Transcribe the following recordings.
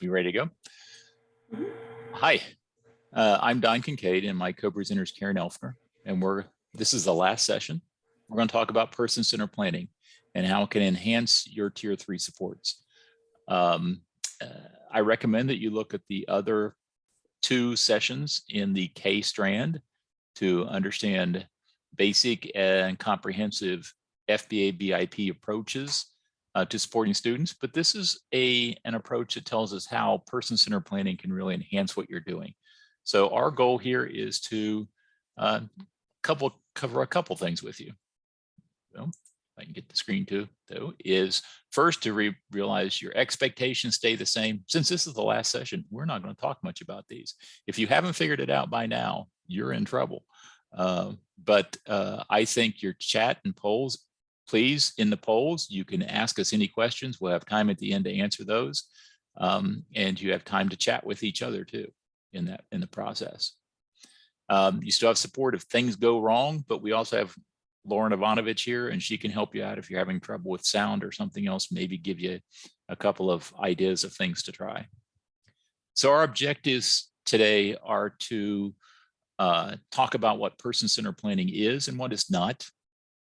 We ready to go? Hi, I'm Don Kincaid and my co-presenter is Karen Elfner. And this is the last session. We're going to talk about person-centered planning and how it can enhance your tier 3 supports. I recommend that you look at the other 2 sessions in the K strand to understand basic and comprehensive FBA BIP approaches to supporting students, but this is an approach that tells us how person-centered planning can really enhance what you're doing. So our goal here is to cover a couple things with you. So if I can get the screen too, though, is first to realize your expectations stay the same. Since this is the last session, we're not going to talk much about these. If you haven't figured it out by now, you're in trouble. But I think your chat and polls, please, in the polls, you can ask us any questions. We'll have time at the end to answer those. And you have time to chat with each other too in the process. You still have support if things go wrong, but we also have Lauren Ivanovich here, and she can help you out if you're having trouble with sound or something else, maybe give you a couple of ideas of things to try. So our objectives today are to talk about what person-centered planning is and what is not,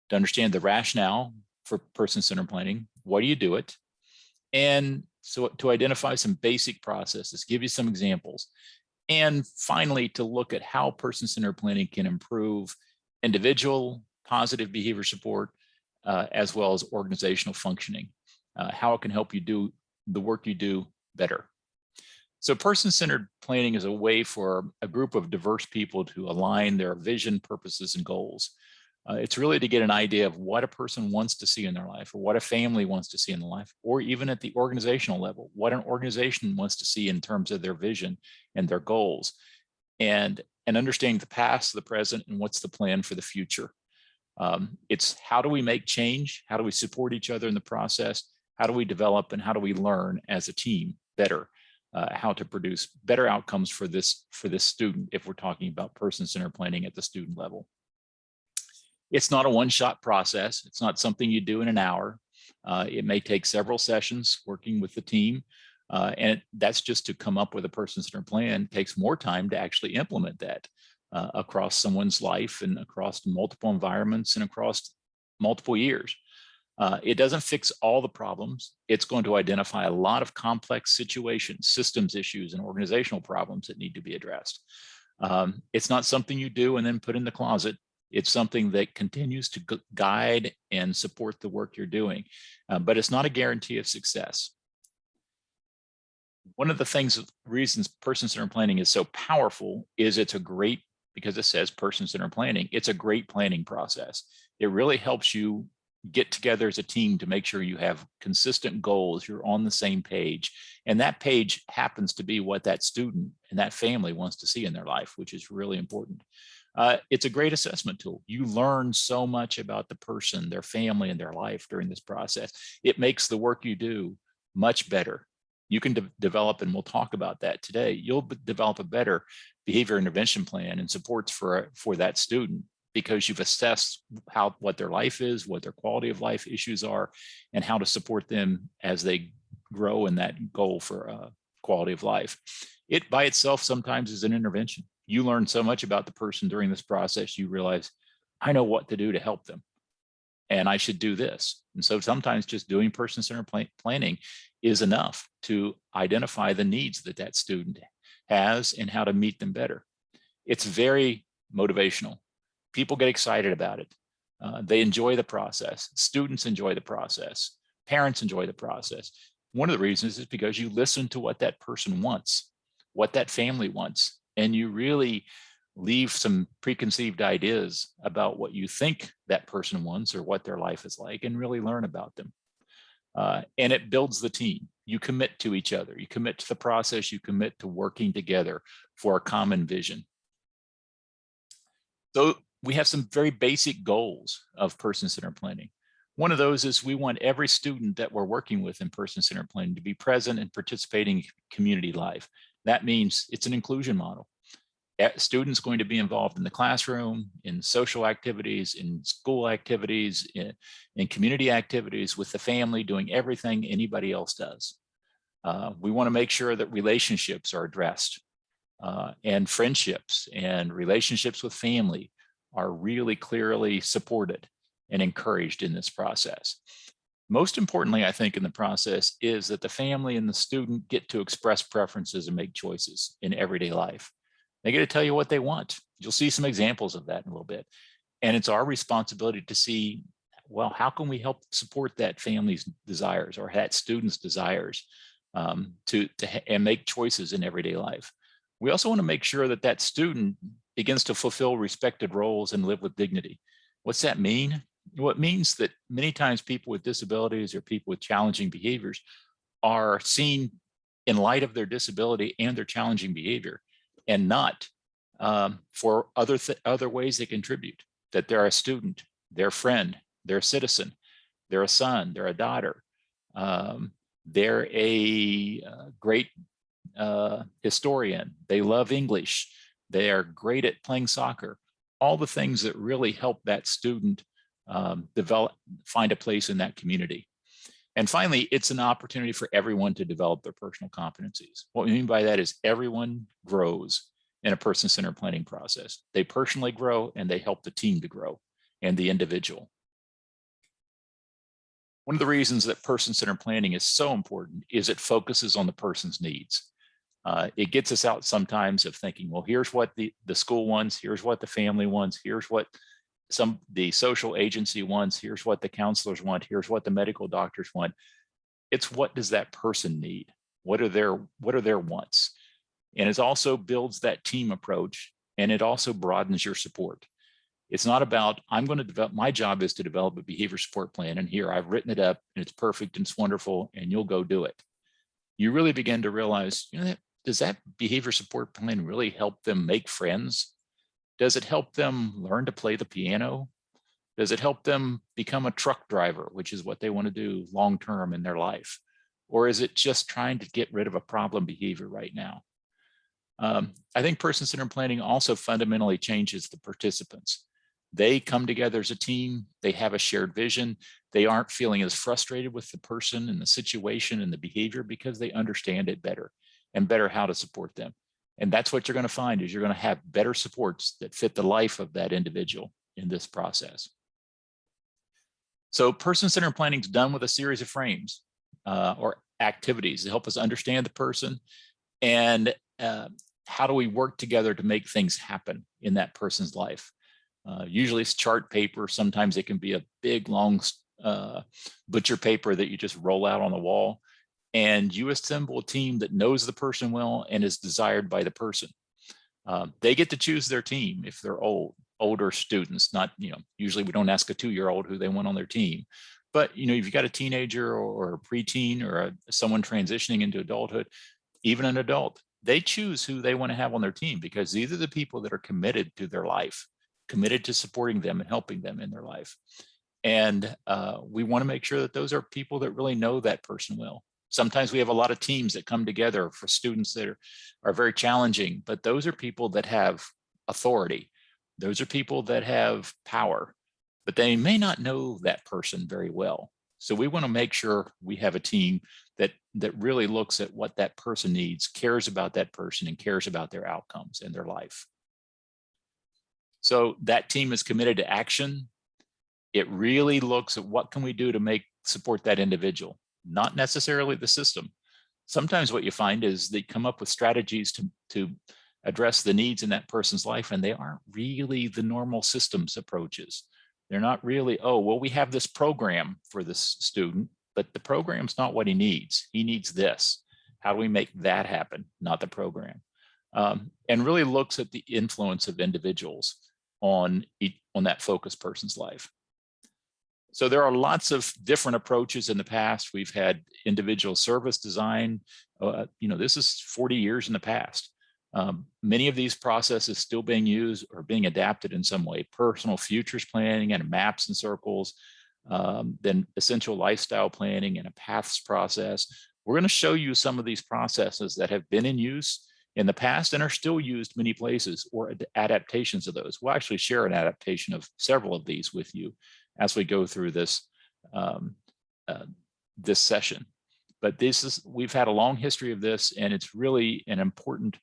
to understand the rationale for person-centered planning, why do you do it, and so to identify some basic processes, give you some examples, and finally to look at how person-centered planning can improve individual positive behavior support as well as organizational functioning, how it can help you do the work you do better. So person-centered planning is a way for a group of diverse people to align their vision, purposes, and goals. It's really to get an idea of what a person wants to see in their life, or what a family wants to see in their life, or even at the organizational level, what an organization wants to see in terms of their vision and their goals, and understanding the past, the present, and what's the plan for the future. It's how do we make change? How do we support each other in the process? How do we develop and how do we learn as a team better? How to produce better outcomes for this student if we're talking about person-centered planning at the student level. It's not a one-shot process. It's not something you do in an hour. It may take several sessions working with the team. And that's just to come up with a person-centered plan. It takes more time to actually implement that across someone's life and across multiple environments and across multiple years. It doesn't fix all the problems. It's going to identify a lot of complex situations, systems issues, and organizational problems that need to be addressed. It's not something you do and then put in the closet. It's something that continues to guide and support the work you're doing, but it's not a guarantee of success. One of the reasons person-centered planning is so powerful is because it says person-centered planning, it's a great planning process. It really helps you get together as a team to make sure you have consistent goals, you're on the same page, and that page happens to be what that student and that family wants to see in their life, which is really important. It's a great assessment tool. You learn so much about the person, their family, and their life during this process. It makes the work you do much better. You can develop, and we'll talk about that today, you'll develop a better behavior intervention plan and supports for that student because you've assessed what their life is, what their quality of life issues are, and how to support them as they grow in that goal for quality of life. It by itself sometimes is an intervention. You learn so much about the person during this process, you realize, I know what to do to help them, and I should do this. And so sometimes just doing person-centered planning is enough to identify the needs that that student has and how to meet them better. It's very motivational. People get excited about it. They enjoy the process. Students enjoy the process. Parents enjoy the process. One of the reasons is because you listen to what that person wants, what that family wants, and you really leave some preconceived ideas about what you think that person wants or what their life is like and really learn about them. And it builds the team. You commit to each other. You commit to the process. You commit to working together for a common vision. So we have some very basic goals of person-centered planning. One of those is we want every student that we're working with in person-centered planning to be present and participating in community life. That means it's an inclusion model. Students going to be involved in the classroom, in social activities, in school activities, in community activities with the family, doing everything anybody else does. We want to make sure that relationships are addressed, and friendships and relationships with family are really clearly supported and encouraged in this process. Most importantly, I think in the process is that the family and the student get to express preferences and make choices in everyday life. They get to tell you what they want. You'll see some examples of that in a little bit. And it's our responsibility to see, well, how can we help support that family's desires or that student's desires, and make choices in everyday life. We also want to make sure that that student begins to fulfill respected roles and live with dignity. What's that mean? Well, it means that many times people with disabilities or people with challenging behaviors are seen in light of their disability and their challenging behavior, and not for other ways they contribute, that they're a student, they're a friend, they're a citizen, they're a son, they're a daughter, they're a great historian, they love English, they are great at playing soccer, all the things that really help that student find a place in that community. And finally, it's an opportunity for everyone to develop their personal competencies. What we mean by that is everyone grows in a person-centered planning process. They personally grow and they help the team to grow and the individual. One of the reasons that person-centered planning is so important is it focuses on the person's needs. It gets us out sometimes of thinking, well, here's what the school wants, here's what the family wants, here's what the social agency wants, here's what the counselors want, here's what the medical doctors want. It's what does that person need? What are their wants? And it also builds that team approach, and it also broadens your support. It's not about, I'm going to develop, my job is to develop a behavior support plan, and here I've written it up and it's perfect and it's wonderful and you'll go do it. You really begin to realize, does that behavior support plan really help them make friends? Does it help them learn to play the piano? Does it help them become a truck driver, which is what they want to do long-term in their life? Or is it just trying to get rid of a problem behavior right now? I think person-centered planning also fundamentally changes the participants. They come together as a team, they have a shared vision, they aren't feeling as frustrated with the person and the situation and the behavior because they understand it better and better how to support them. And that's what you're going to find is you're going to have better supports that fit the life of that individual in this process. So person-centered planning is done with a series of frames or activities to help us understand the person and how do we work together to make things happen in that person's life. Usually it's chart paper. Sometimes it can be a big, long butcher paper that you just roll out on the wall. And you assemble a team that knows the person well and is desired by the person. They get to choose their team if they're older students, not, usually we don't ask a 2-year-old who they want on their team. But, if you've got a teenager or a preteen or someone transitioning into adulthood, even an adult, they choose who they want to have on their team because these are the people that are committed to their life, committed to supporting them and helping them in their life. And we want to make sure that those are people that really know that person well. Sometimes we have a lot of teams that come together for students that are very challenging, but those are people that have authority. Those are people that have power, but they may not know that person very well. So we want to make sure we have a team that really looks at what that person needs, cares about that person, and cares about their outcomes in their life. So that team is committed to action. It really looks at what can we do to support that individual, not necessarily the system. Sometimes what you find is they come up with strategies to address the needs in that person's life, and they aren't really the normal systems approaches. They're not really, oh, well, we have this program for this student, but the program's not what he needs. He needs this. How do we make that happen? Not the program. And really looks at the influence of individuals on that focused person's life. So there are lots of different approaches in the past. We've had individual service design. This is 40 years in the past. Many of these processes still being used or being adapted in some way. Personal futures planning and maps and circles, then essential lifestyle planning and a paths process. We're going to show you some of these processes that have been in use in the past and are still used many places, or adaptations of those. We'll actually share an adaptation of several of these with you as we go through this, this session. But we've had a long history of this, and it's really an important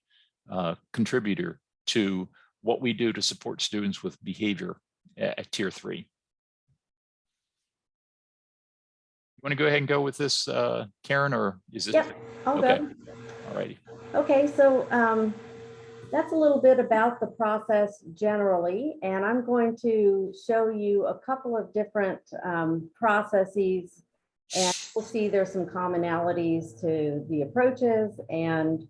contributor to what we do to support students with behavior at Tier 3. You want to go ahead and go with this, Karen, or is it? Yep, I'll okay. go. All righty. Okay, so that's a little bit about the process generally, and I'm going to show you a couple of different processes, and we'll see there's some commonalities to the approaches, and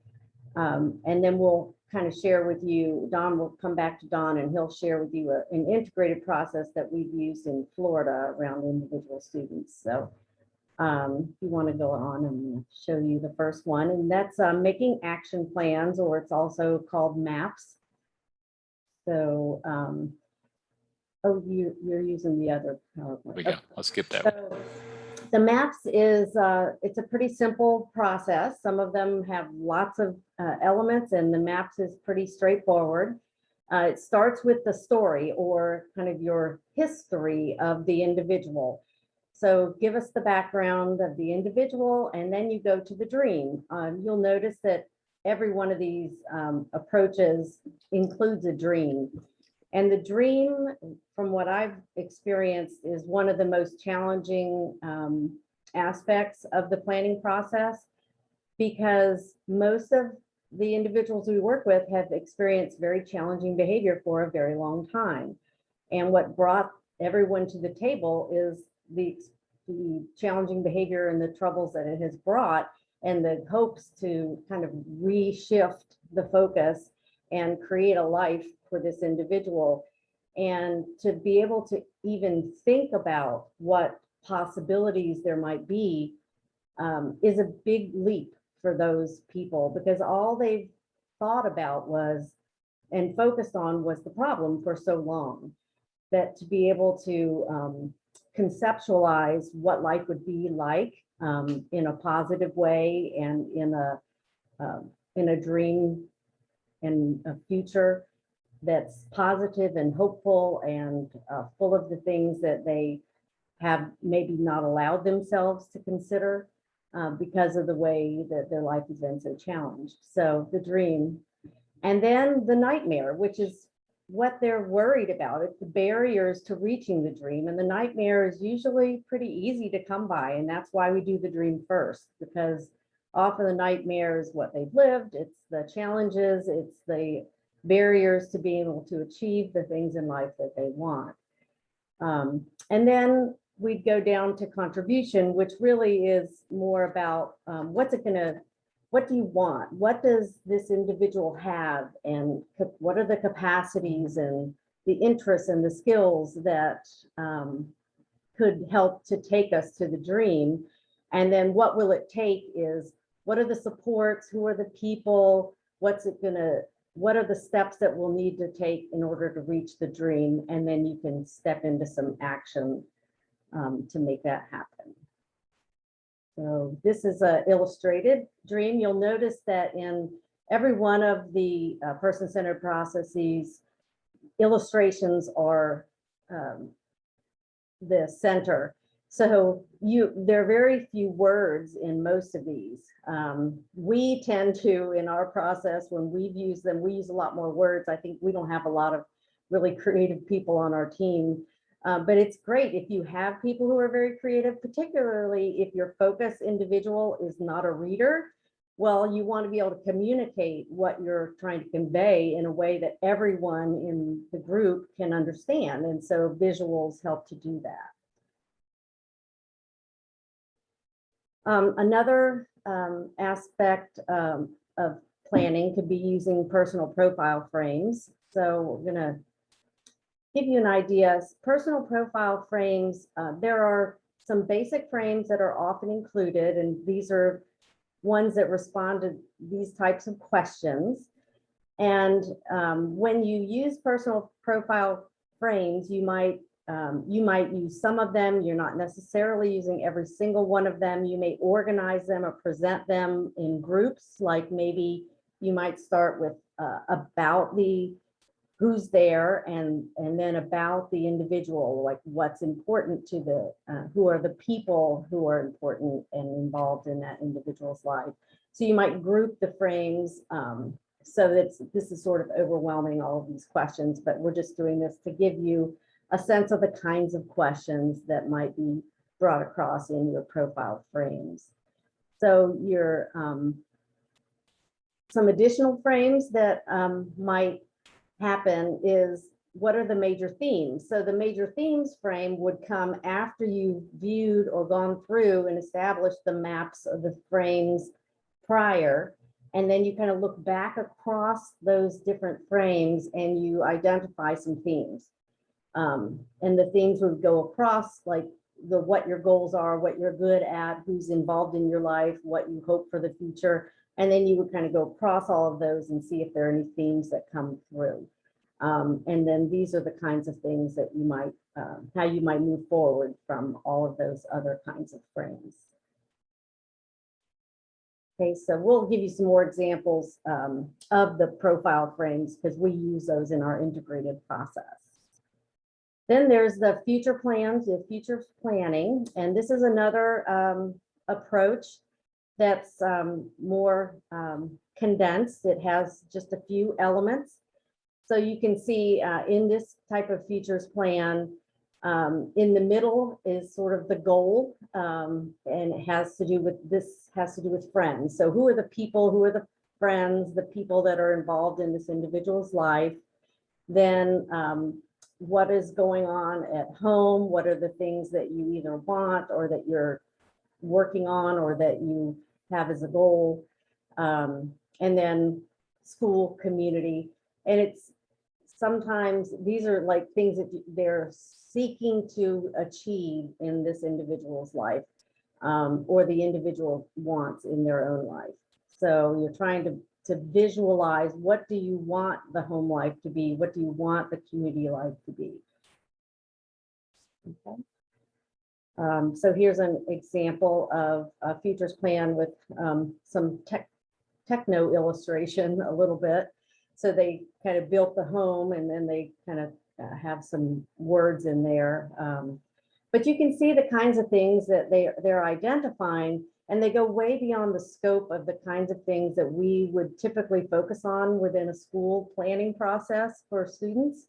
then we'll kind of share with you. Don will come back to Don, and he'll share with you an integrated process that we've used in Florida around individual students. So if you want to go on, I'm going to show you the first one, and that's making action plans, or it's also called MAPS. So, oh, you're using the other PowerPoint. We go. I'll skip that. So, the MAPS is it's a pretty simple process. Some of them have lots of elements, and the MAPS is pretty straightforward. It starts with the story, or kind of your history of the individual. So give us the background of the individual, and then you go to the dream. You'll notice that every one of these approaches includes a dream. And the dream, from what I've experienced, is one of the most challenging aspects of the planning process, because most of the individuals we work with have experienced very challenging behavior for a very long time. And what brought everyone to the table is the challenging behavior and the troubles that it has brought, and the hopes to kind of reshift the focus and create a life for this individual. And to be able to even think about what possibilities there might be is a big leap for those people, because all they've thought about was and focused on was the problem for so long, that to be able to conceptualize what life would be like in a positive way, and in a dream and a future that's positive and hopeful, and full of the things that they have maybe not allowed themselves to consider because of the way that their life has been so challenged. So the dream, and then the nightmare, which is what they're worried about. It's the barriers to reaching the dream, and the nightmare is usually pretty easy to come by, and that's why we do the dream first, because often the nightmare is what they've lived, it's the challenges, it's the barriers to being able to achieve the things in life that they want. And then we'd go down to contribution, which really is more about what do you want? What does this individual have? And what are the capacities and the interests and the skills that could help to take us to the dream? And then what will it take is, what are the supports? Who are the people? What are the steps that we'll need to take in order to reach the dream? And then you can step into some action to make that happen. So this is an illustrated dream. You'll notice that in every one of the person-centered processes, illustrations are the center. So there are very few words in most of these. We tend to, in our process, when we've used them, we use a lot more words. I think we don't have a lot of really creative people on our team. But it's great if you have people who are very creative, particularly if your focus individual is not a reader. Well, you want to be able to communicate what you're trying to convey in a way that everyone in the group can understand. And so visuals help to do that. Another aspect of planning could be using personal profile frames. So we're going to give you an idea. Personal profile frames, there are some basic frames that are often included, and these are ones that respond to these types of questions. And when you use personal profile frames, you might use some of them. You're not necessarily using every single one of them. You may organize them or present them in groups, like maybe you might start with about the who's there, and then about the individual, like what's important to the, who are the people who are important and involved in that individual's life. So you might group the frames, so that this is sort of overwhelming, all of these questions, but we're just doing this to give you a sense of the kinds of questions that might be brought across in your profile frames. So your some additional frames that might happen is, what are the major themes? So the major themes frame would come after you've viewed or gone through and established the maps of the frames prior. And then you kind of look back across those different frames and you identify some themes. And the themes would go across, like what your goals are, what you're good at, who's involved in your life, what you hope for the future. And then you would kind of go across all of those and see if there are any themes that come through. And then these are the kinds of things that you might, how you might move forward from all of those other kinds of frames. Okay, so we'll give you some more examples of the profile frames because we use those in our integrated process. Then there's the future plans, the future planning, and this is another approach that's more condensed. It has just a few elements. So you can see in this type of futures plan, in the middle is sort of the goal, and it has to do with, this has to do with friends. So who are the people, who are the friends, the people that are involved in this individual's life? Then what is going on at home? What are the things that you either want or that you're working on or that you have as a goal? And then school, community. And it's sometimes these are like things that they're seeking to achieve in this individual's life, or the individual wants in their own life. So you're trying to visualize, what do you want the home life to be? What do you want the community life to be? Okay. So here's an example of a futures plan with some techno illustration a little bit. So they kind of built the home and then they kind of have some words in there. But you can see the kinds of things that they're identifying, and they go way beyond the scope of the kinds of things that we would typically focus on within a school planning process for students,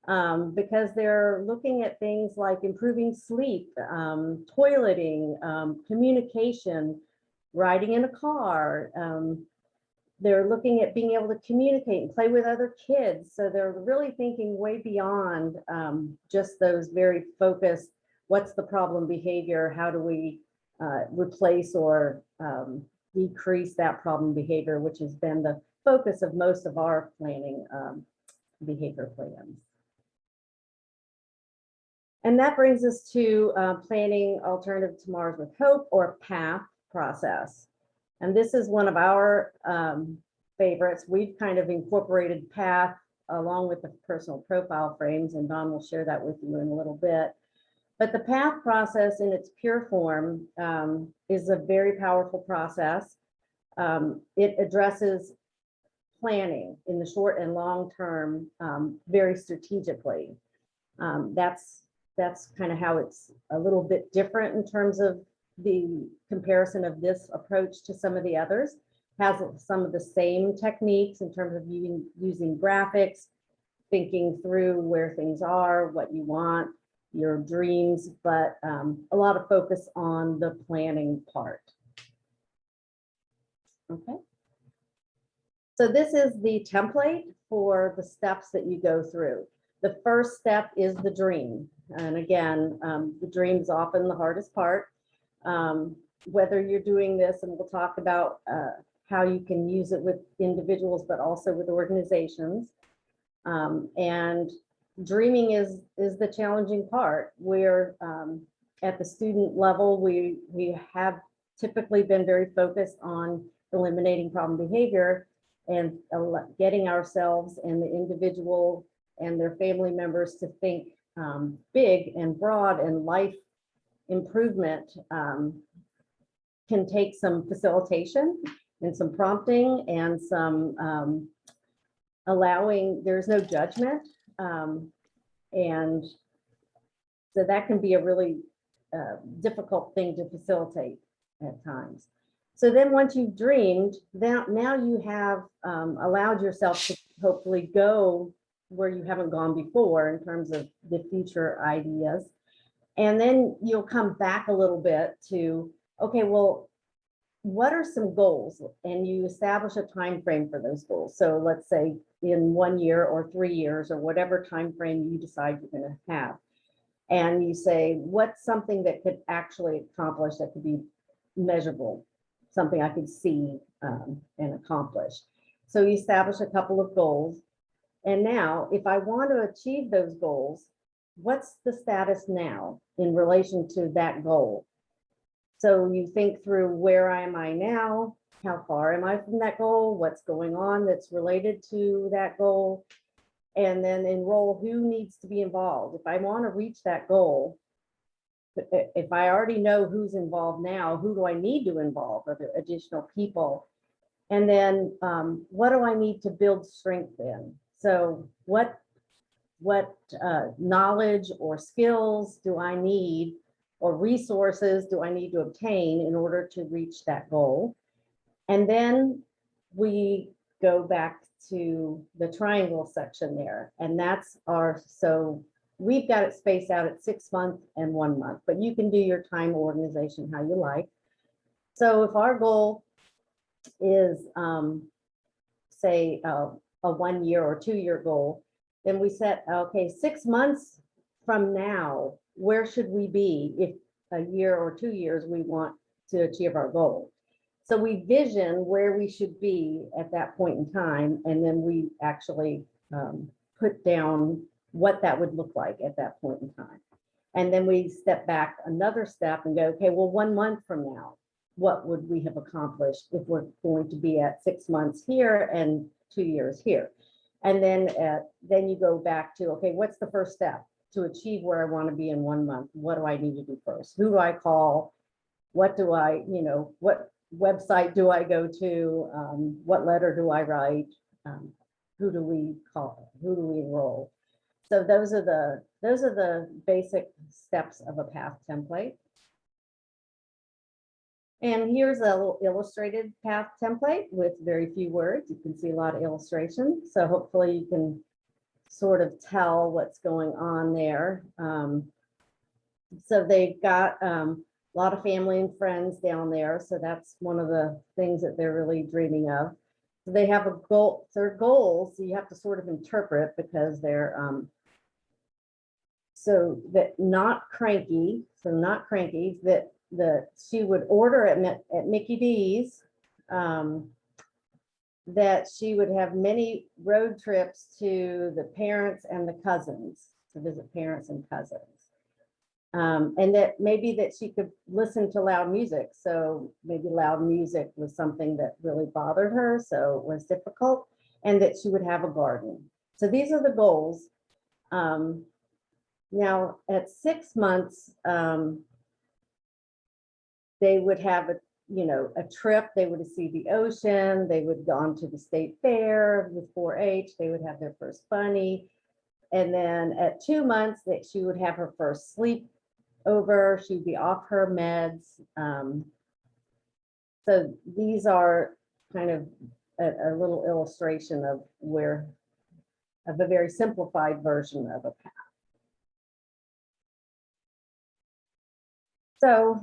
because they're looking at things like improving sleep, toileting, communication, riding in a car. They're looking at being able to communicate and play with other kids. So they're really thinking way beyond just those very focused, what's the problem behavior? How do we replace or decrease that problem behavior, which has been the focus of most of our planning behavior plans. And that brings us to planning Alternative Tomorrows with Hope, or PATH process. And this is one of our favorites. We've kind of incorporated PATH along with the personal profile frames, and Don will share that with you in a little bit. But the PATH process in its pure form is a very powerful process. It addresses planning in the short and long term very strategically. That's kind of how it's a little bit different in terms of the comparison of this approach to some of the others. Has some of the same techniques in terms of using graphics, thinking through where things are, what you want, your dreams, but a lot of focus on the planning part. Okay. So this is the template for the steps that you go through. The first step is the dream. And again, the dream is often the hardest part. Whether you're doing this, and we'll talk about how you can use it with individuals, but also with organizations. And dreaming is the challenging part. We're at the student level, we have typically been very focused on eliminating problem behavior and getting ourselves and the individual and their family members to think big and broad, and life improvement can take some facilitation and some prompting and some there's no judgment. And so that can be a really difficult thing to facilitate at times. So then once you've dreamed, now you have allowed yourself to hopefully go where you haven't gone before in terms of the future ideas. And then you'll come back a little bit to, okay, well, what are some goals? And you establish a time frame for those goals. So let's say in 1 year or 3 years or whatever time frame you decide you're going to have. And you say, what's something that could actually accomplish, that could be measurable, something I could see and accomplish. So you establish a couple of goals. And now, if I want to achieve those goals, what's the status now in relation to that goal? So you think through, where am I now? How far am I from that goal? What's going on that's related to that goal? And then enroll who needs to be involved. If I want to reach that goal, if I already know who's involved now, who do I need to involve? Are there additional people? And then what do I need to build strength in? So what knowledge or skills do I need, or resources do I need to obtain in order to reach that goal? And then we go back to the triangle section there. And that's so we've got it spaced out at 6 months and 1 month, but you can do your time organization how you like. So if our goal is, say, a 1 year or 2 year goal, then we set, okay, 6 months from now, where should we be if a year or 2 years we want to achieve our goal? So we vision where we should be at that point in time, and then we actually put down what that would look like at that point in time. And then we step back another step and go, okay, well, 1 month from now, what would we have accomplished if we're going to be at 6 months here and 2 years here? And then you go back to, okay, what's the first step to achieve where I want to be in 1 month? What do I need to do first? Who do I call? What do I, what website do I go to? What letter do I write? Who do we call? Who do we enroll? So those are the basic steps of a path template. And here's a little illustrated path template with very few words. You can see a lot of illustration. So hopefully you can sort of tell what's going on there. So they've got a lot of family and friends down there. So that's one of the things that they're really dreaming of. So they have a goal, their goals, so you have to sort of interpret, because they're so that not cranky, that she would order at Mickey D's, that she would have many road trips to the parents and the cousins, to visit parents and cousins. And that maybe that she could listen to loud music. So maybe loud music was something that really bothered her, so it was difficult, and that she would have a garden. So these are the goals. Now at 6 months, they would have a trip. They would see the ocean. They would go on to the state fair with 4-H. They would have their first bunny. And then at 2 months, that she would have her first sleepover. She'd be off her meds. So these are kind of a little illustration of a very simplified version of a path. So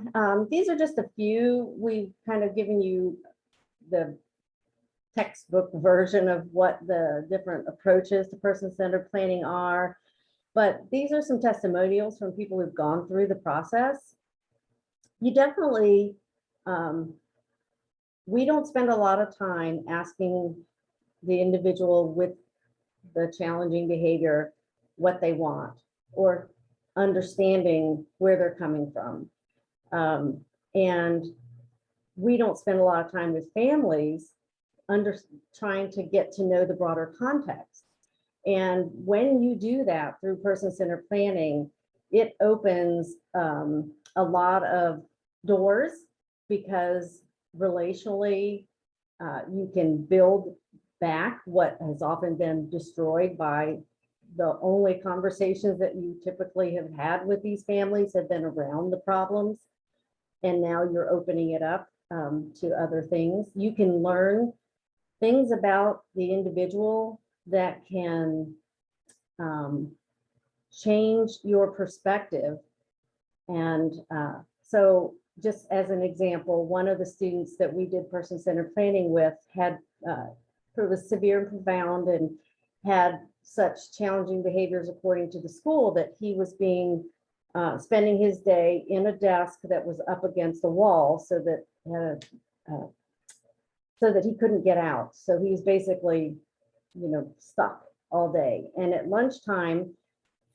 these are just a few. We've kind of given you the textbook version of what the different approaches to person-centered planning are. But these are some testimonials from people who've gone through the process. You definitely, we don't spend a lot of time asking the individual with the challenging behavior what they want, or understanding where they're coming from. And we don't spend a lot of time with families trying to get to know the broader context. And when you do that through person-centered planning, it opens a lot of doors, because relationally, you can build back what has often been destroyed by the only conversations that you typically have had with these families have been around the problems. And now you're opening it up to other things. You can learn things about the individual that can change your perspective. And so just as an example, one of the students that we did person-centered planning with had it was severe and profound and had such challenging behaviors according to the school that he was being spending his day in a desk that was up against a wall so that he couldn't get out. So he's basically, stuck all day. And at lunchtime,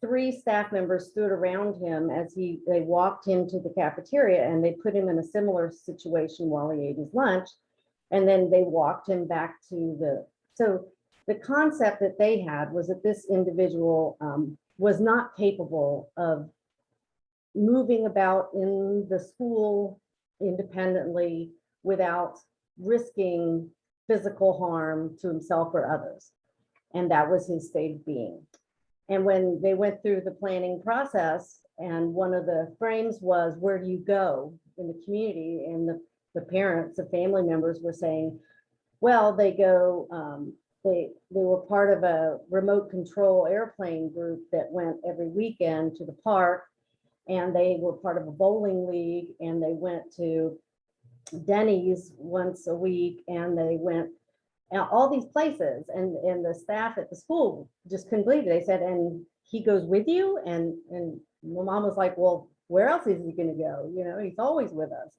3 staff members stood around him as they walked him to the cafeteria, and they put him in a similar situation while he ate his lunch. And then they walked him back to so the concept that they had was that this individual was not capable of moving about in the school independently without risking physical harm to himself or others. And that was his state of being. And when they went through the planning process, and one of the frames was, where do you go in the community? And the parents, the family members were saying, well, they go, they were part of a remote control airplane group that went every weekend to the park, and they were part of a bowling league, and they went to Denny's once a week, and they went all these places, and the staff at the school just couldn't believe it. They said, and he goes with you? And my mom was like, well, where else is he going to go? He's always with us.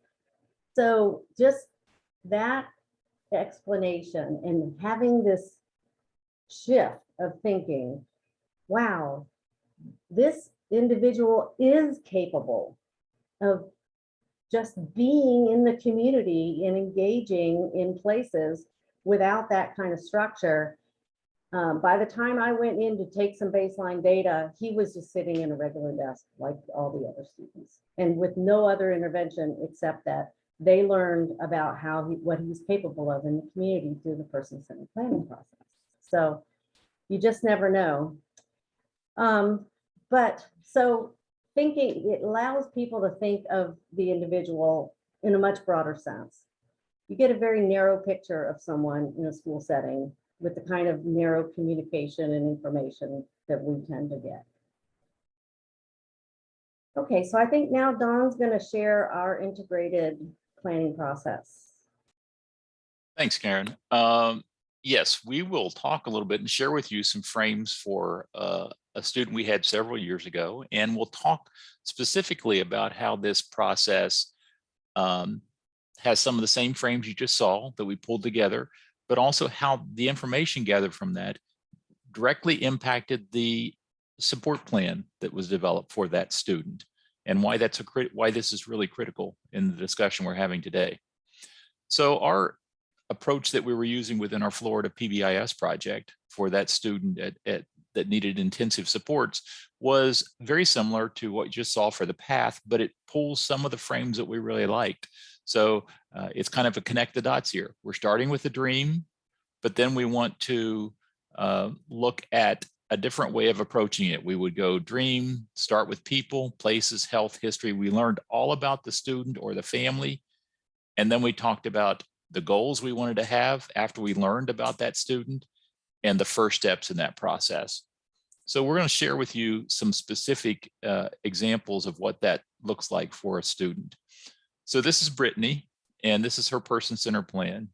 So just that explanation and having this shift of thinking, wow, this individual is capable of just being in the community and engaging in places without that kind of structure. By the time I went in to take some baseline data, he was just sitting in a regular desk like all the other students, and with no other intervention except that they learned about what he was capable of in the community through the person-centered planning process. So you just never know. But so thinking, it allows people to think of the individual in a much broader sense. You get a very narrow picture of someone in a school setting with the kind of narrow communication and information that we tend to get. Okay, so I think now Dawn's going to share our integrated planning process. Thanks, Karen. Yes, we will talk a little bit and share with you some frames for a student we had several years ago, and we'll talk specifically about how this process has some of the same frames you just saw that we pulled together, but also how the information gathered from that directly impacted the support plan that was developed for that student, and why why this is really critical in the discussion we're having today. So our approach that we were using within our Florida PBIS project for that student that needed intensive supports was very similar to what you just saw for the path, but it pulls some of the frames that we really liked. So it's kind of a connect the dots here. We're starting with a dream, but then we want to look at a different way of approaching it. We would go dream, start with people, places, health, history. We learned all about the student or the family. And then we talked about the goals we wanted to have after we learned about that student and the first steps in that process. So we're going to share with you some specific examples of what that looks like for a student. So this is Brittany, and this is her person-centered plan.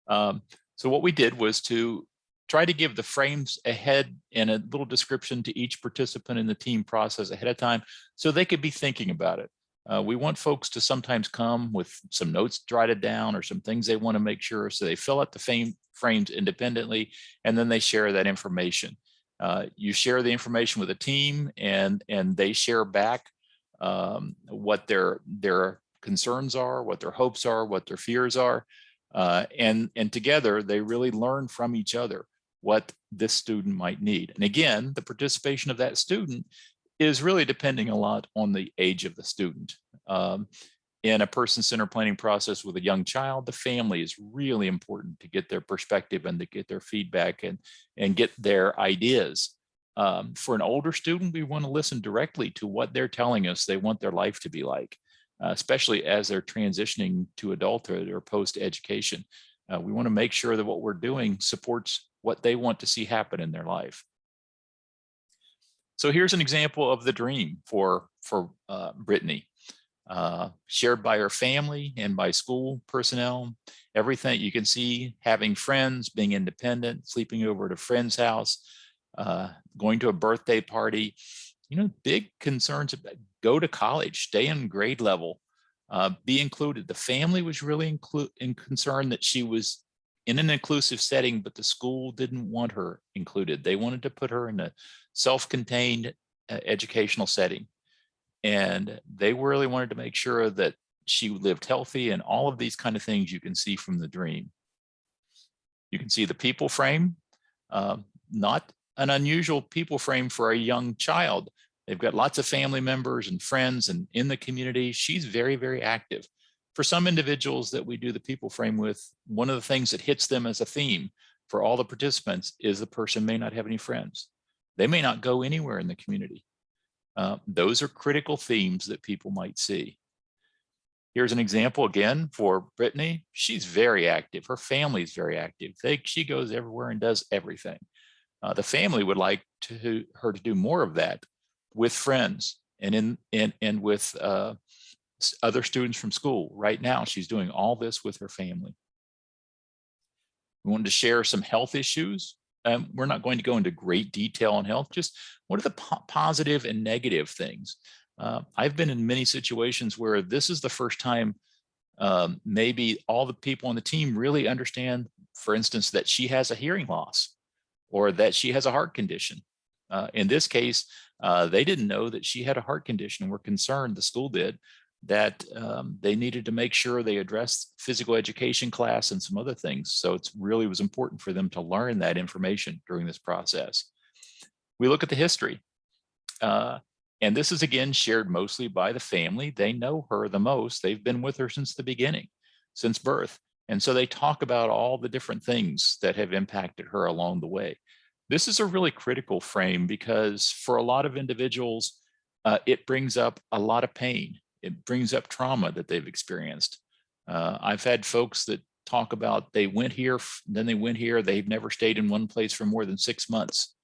So what we did was to try to give the frames ahead and a little description to each participant in the team process ahead of time so they could be thinking about it. We want folks to sometimes come with some notes jotted down or some things they want to make sure, so they fill out the frames independently, and then they share that information. You share the information with a team, and they share back what their concerns are, what their hopes are, what their fears are, and together they really learn from each other what this student might need. And again, the participation of that student is really depending a lot on the age of the student. in a person-centered planning process with a young child, the family is really important to get their perspective and to get their feedback and get their ideas. For an older student, we want to listen directly to what they're telling us they want their life to be like, especially as they're transitioning to adulthood or post-education. We want to make sure that what we're doing supports what they want to see happen in their life. So here's an example of the dream for Brittany, shared by her family and by school personnel. Everything you can see: having friends, being independent, sleeping over at a friend's house, going to a birthday party. You know, big concerns about go to college, stay in grade level, be included. The family was really concerned that she was in an inclusive setting, but the school didn't want her included. They wanted to put her in a self-contained educational setting. And they really wanted to make sure that she lived healthy, and all of these kind of things you can see from the dream. You can see the people frame, not an unusual people frame for a young child. They've got lots of family members and friends and in the community. She's very, very active. For some individuals that we do the people frame with, one of the things that hits them as a theme for all the participants is the person may not have any friends. They may not go anywhere in the community. Those are critical themes that people might see. Here's an example again for Brittany. She's very active. Her family is very active. She goes everywhere and does everything. The family would like her to do more of that with friends and with other students from school. Right now, she's doing all this with her family. We wanted to share some health issues. We're not going to go into great detail on health, just what are the positive and negative things. I've been in many situations where this is the first time maybe all the people on the team really understand, for instance, that she has a hearing loss or that she has a heart condition. In this case, they didn't know that she had a heart condition and were concerned, the school did, that they needed to make sure they addressed physical education class and some other things. So it really was important for them to learn that information during this process. We look at the history. And this is again shared mostly by the family. They know her the most. They've been with her since the beginning, since birth. And so they talk about all the different things that have impacted her along the way. This is a really critical frame because for a lot of individuals, it brings up a lot of pain. It brings up trauma that they've experienced. I've had folks that talk about they went here, then they went here. They've never stayed in one place for more than 6 months.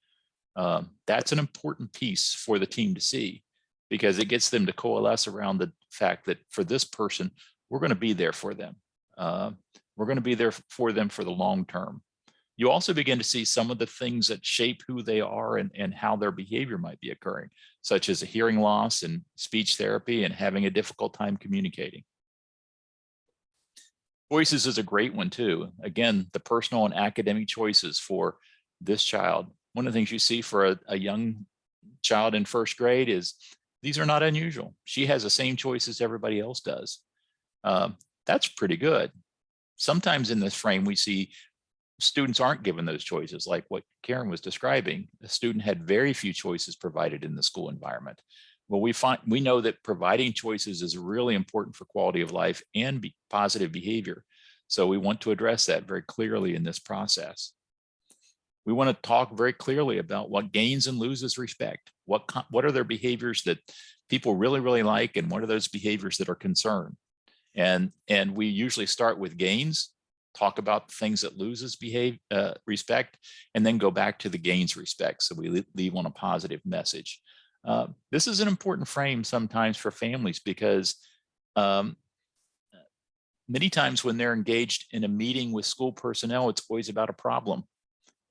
That's an important piece for the team to see because it gets them to coalesce around the fact that for this person, we're going to be there for them. We're going to be there for them for the long term. You also begin to see some of the things that shape who they are and how their behavior might be occurring, such as a hearing loss and speech therapy and having a difficult time communicating. Choices is a great one too. Again, the personal and academic choices for this child. One of the things you see for a young child in first grade is these are not unusual. She has the same choices everybody else does. That's pretty good. Sometimes in this frame, we see students aren't given those choices, like what Karen was describing. The student had very few choices provided in the school environment. Well, we know that providing choices is really important for quality of life and positive behavior. So we want to address that very clearly in this process. We want to talk very clearly about what gains and loses respect. What are their behaviors that people really, really like, and what are those behaviors that are concerned? And we usually start with gains, talk about things that loses respect, and then go back to the gains respect. So we leave on a positive message. This is an important frame sometimes for families because many times when they're engaged in a meeting with school personnel, it's always about a problem.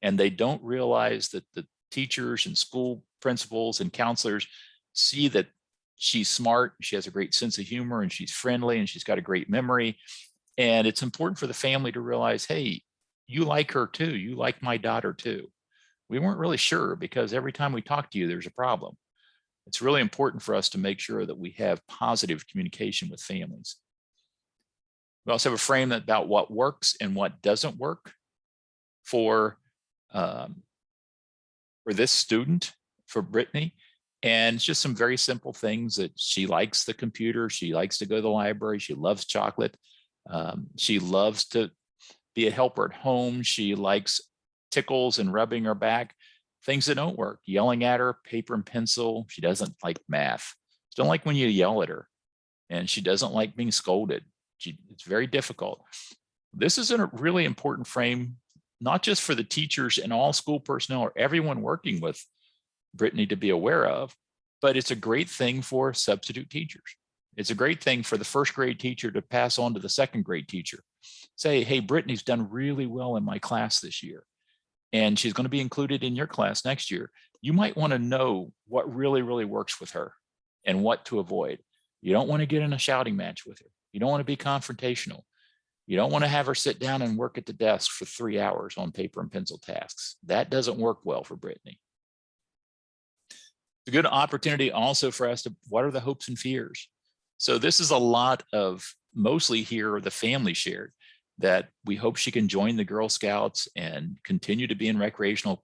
And they don't realize that the teachers and school principals and counselors see that she's smart, she has a great sense of humor, and she's friendly, and she's got a great memory. And it's important for the family to realize, hey, you like her too. You like my daughter too. We weren't really sure because every time we talk to you, there's a problem. It's really important for us to make sure that we have positive communication with families. We also have a frame about what works and what doesn't work for this student, for Brittany. And it's just some very simple things that she likes the computer. She likes to go to the library. She loves chocolate. She loves to be a helper at home. She likes tickles and rubbing her back, things that don't work, yelling at her, paper and pencil. She doesn't like math. She don't like when you yell at her. And she doesn't like being scolded. It's very difficult. This is a really important frame, not just for the teachers and all school personnel or everyone working with Brittany to be aware of, but it's a great thing for substitute teachers. It's a great thing for the first grade teacher to pass on to the second grade teacher. Say, hey, Brittany's done really well in my class this year, and she's going to be included in your class next year. You might want to know what really, really works with her and what to avoid. You don't want to get in a shouting match with her. You don't want to be confrontational. You don't want to have her sit down and work at the desk for 3 hours on paper and pencil tasks. That doesn't work well for Brittany. It's a good opportunity also for us to, what are the hopes and fears? So this is a lot of, mostly here, the family shared, that we hope she can join the Girl Scouts and continue to be in recreational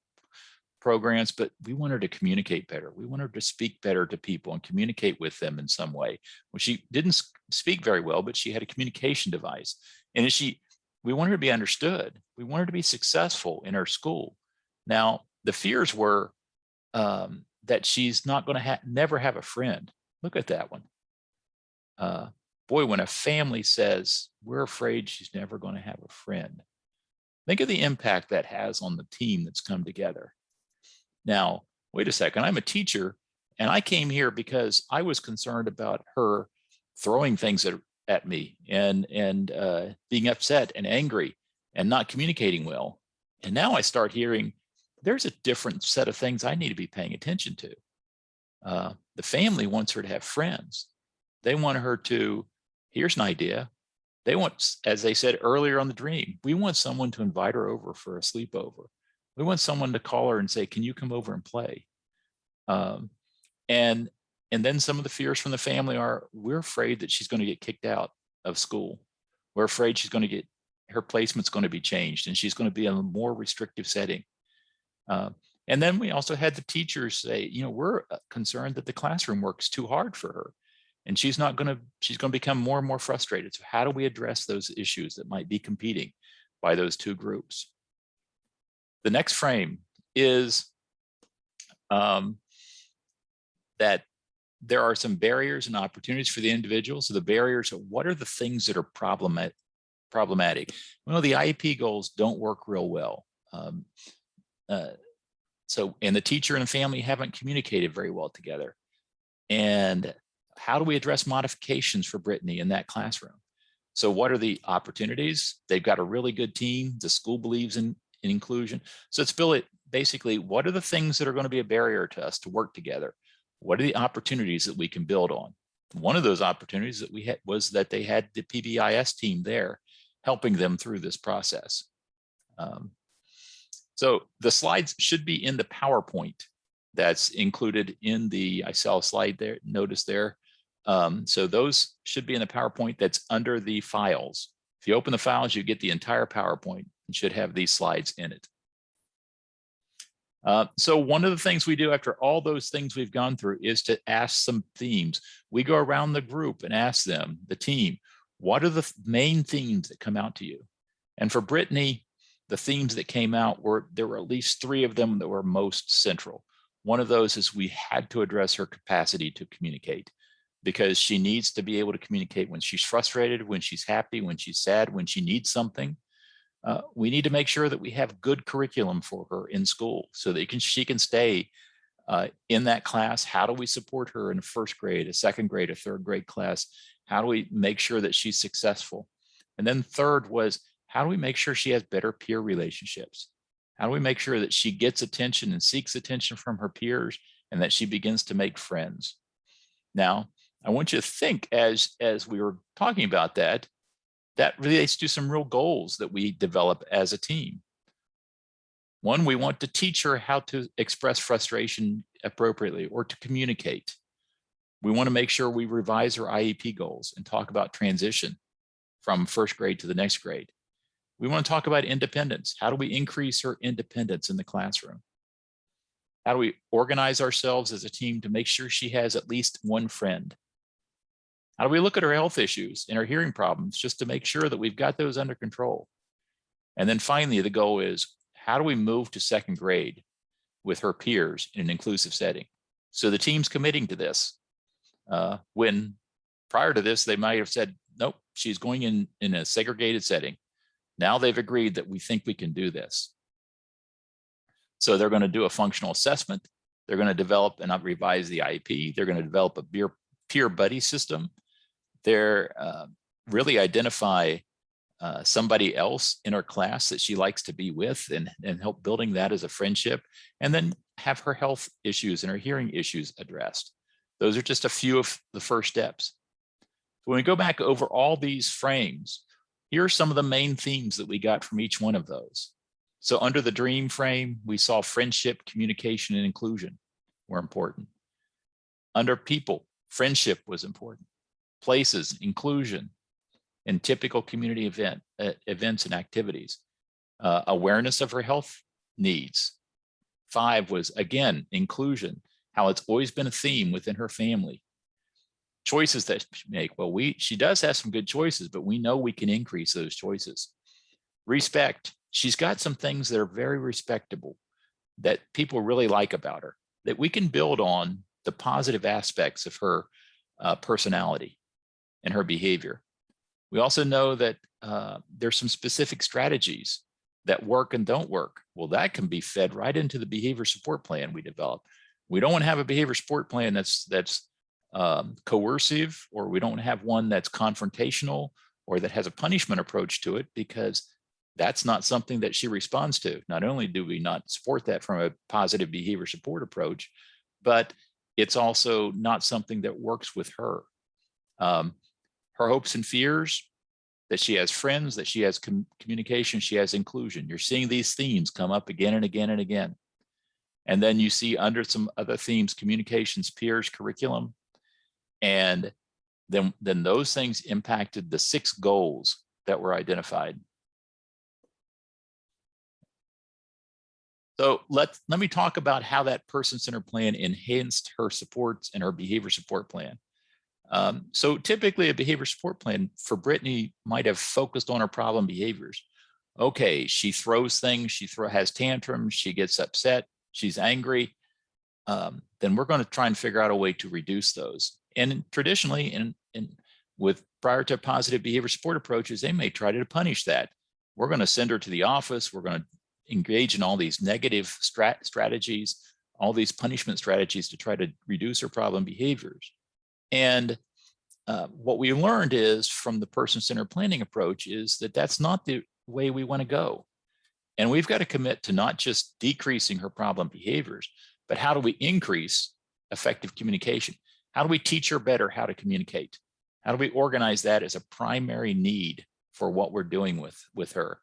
programs, but we want her to communicate better. We want her to speak better to people and communicate with them in some way. Well, she didn't speak very well, but she had a communication device. And we want her to be understood. We want her to be successful in her school. Now, the fears were that she's not going to never have a friend. Look at that one. Boy, when a family says, we're afraid she's never going to have a friend, think of the impact that has on the team that's come together. Now, wait a second, I'm a teacher, and I came here because I was concerned about her throwing things at me and being upset and angry and not communicating well. And now I start hearing there's a different set of things I need to be paying attention to. The family wants her to have friends. They want her to, here's an idea. They want, as they said earlier on the dream, we want someone to invite her over for a sleepover. We want someone to call her and say, can you come over and play? And then some of the fears from the family are, we're afraid that she's going to get kicked out of school. We're afraid she's going to her placement's going to be changed and she's going to be in a more restrictive setting. And then we also had the teachers say, we're concerned that the classroom work's too hard for her. And she's going to become more and more frustrated. So how do we address those issues that might be competing by those two groups? The next frame is that there are some barriers and opportunities for the individual. So the barriers are, what are the things that are problematic? Well, the IEP goals don't work real well. And the teacher and the family haven't communicated very well together. And how do we address modifications for Brittany in that classroom? So what are the opportunities? They've got a really good team. The school believes in inclusion. So it's basically, what are the things that are going to be a barrier to us to work together? What are the opportunities that we can build on? One of those opportunities that we had was that they had the PBIS team there helping them through this process. So the slides should be in the PowerPoint that's included in I saw a slide there, notice there. So those should be in the PowerPoint that's under the files. If you open the files, you get the entire PowerPoint and should have these slides in it. So one of the things we do after all those things we've gone through is to ask some themes. We go around the group and ask them, the team, what are the main themes that come out to you? And for Brittany, the themes that came out there were at least 3 of them that were most central. One of those is we had to address her capacity to communicate, because she needs to be able to communicate when she's frustrated, when she's happy, when she's sad, when she needs something. We need to make sure that we have good curriculum for her in school so that she can stay in that class. How do we support her in a first grade, a second grade, a third grade class? How do we make sure that she's successful? And then third was, how do we make sure she has better peer relationships? How do we make sure that she gets attention and seeks attention from her peers and that she begins to make friends? Now, I want you to think as we were talking about that relates to some real goals that we develop as a team. One, we want to teach her how to express frustration appropriately or to communicate. We want to make sure we revise her IEP goals and talk about transition from first grade to the next grade. We want to talk about independence. How do we increase her independence in the classroom? How do we organize ourselves as a team to make sure she has at least one friend? How do we look at her health issues and her hearing problems just to make sure that we've got those under control? And then finally, the goal is, how do we move to second grade with her peers in an inclusive setting? So the team's committing to this. When prior to this, they might have said, nope, she's going in a segregated setting. Now they've agreed that we think we can do this. So they're going to do a functional assessment. They're going to develop and revise the IEP. They're going to develop a peer buddy system. They're really identify somebody else in her class that she likes to be with and help building that as a friendship, and then have her health issues and her hearing issues addressed. Those are just a few of the first steps. When we go back over all these frames, here are some of the main themes that we got from each one of those. So under the dream frame, we saw friendship, communication, and inclusion were important. Under people, friendship was important. Places, inclusion, and typical community events and activities. Awareness of her health needs. 5 was, again, inclusion, how it's always been a theme within her family. Choices that she make. Well, she does have some good choices, but we know we can increase those choices. Respect. She's got some things that are very respectable that people really like about her, that we can build on the positive aspects of her personality and her behavior. We also know that there's some specific strategies that work and don't work. Well, that can be fed right into the behavior support plan we develop. We don't want to have a behavior support plan that's coercive, or we don't have one that's confrontational or that has a punishment approach to it, because that's not something that she responds to. Not only do we not support that from a positive behavior support approach, but it's also not something that works with her. Her hopes and fears, that she has friends, that she has communication, she has inclusion. You're seeing these themes come up again and again and again. And then you see under some other themes, communications, peers, curriculum. And then those things impacted the 6 goals that were identified. So let me talk about how that person-centered plan enhanced her supports and her behavior support plan. So typically a behavior support plan for Brittany might have focused on her problem behaviors. Okay, she throws things, she has tantrums, she gets upset, she's angry. Then we're going to try and figure out a way to reduce those. And traditionally, with prior to positive behavior support approaches, they may try to punish that. We're going to send her to the office. We're going to engage in all these negative strategies, all these punishment strategies to try to reduce her problem behaviors. And what we learned is from the person-centered planning approach is that that's not the way we want to go. And we've got to commit to not just decreasing her problem behaviors, but how do we increase effective communication? How do we teach her better how to communicate? How do we organize that as a primary need for what we're doing with her?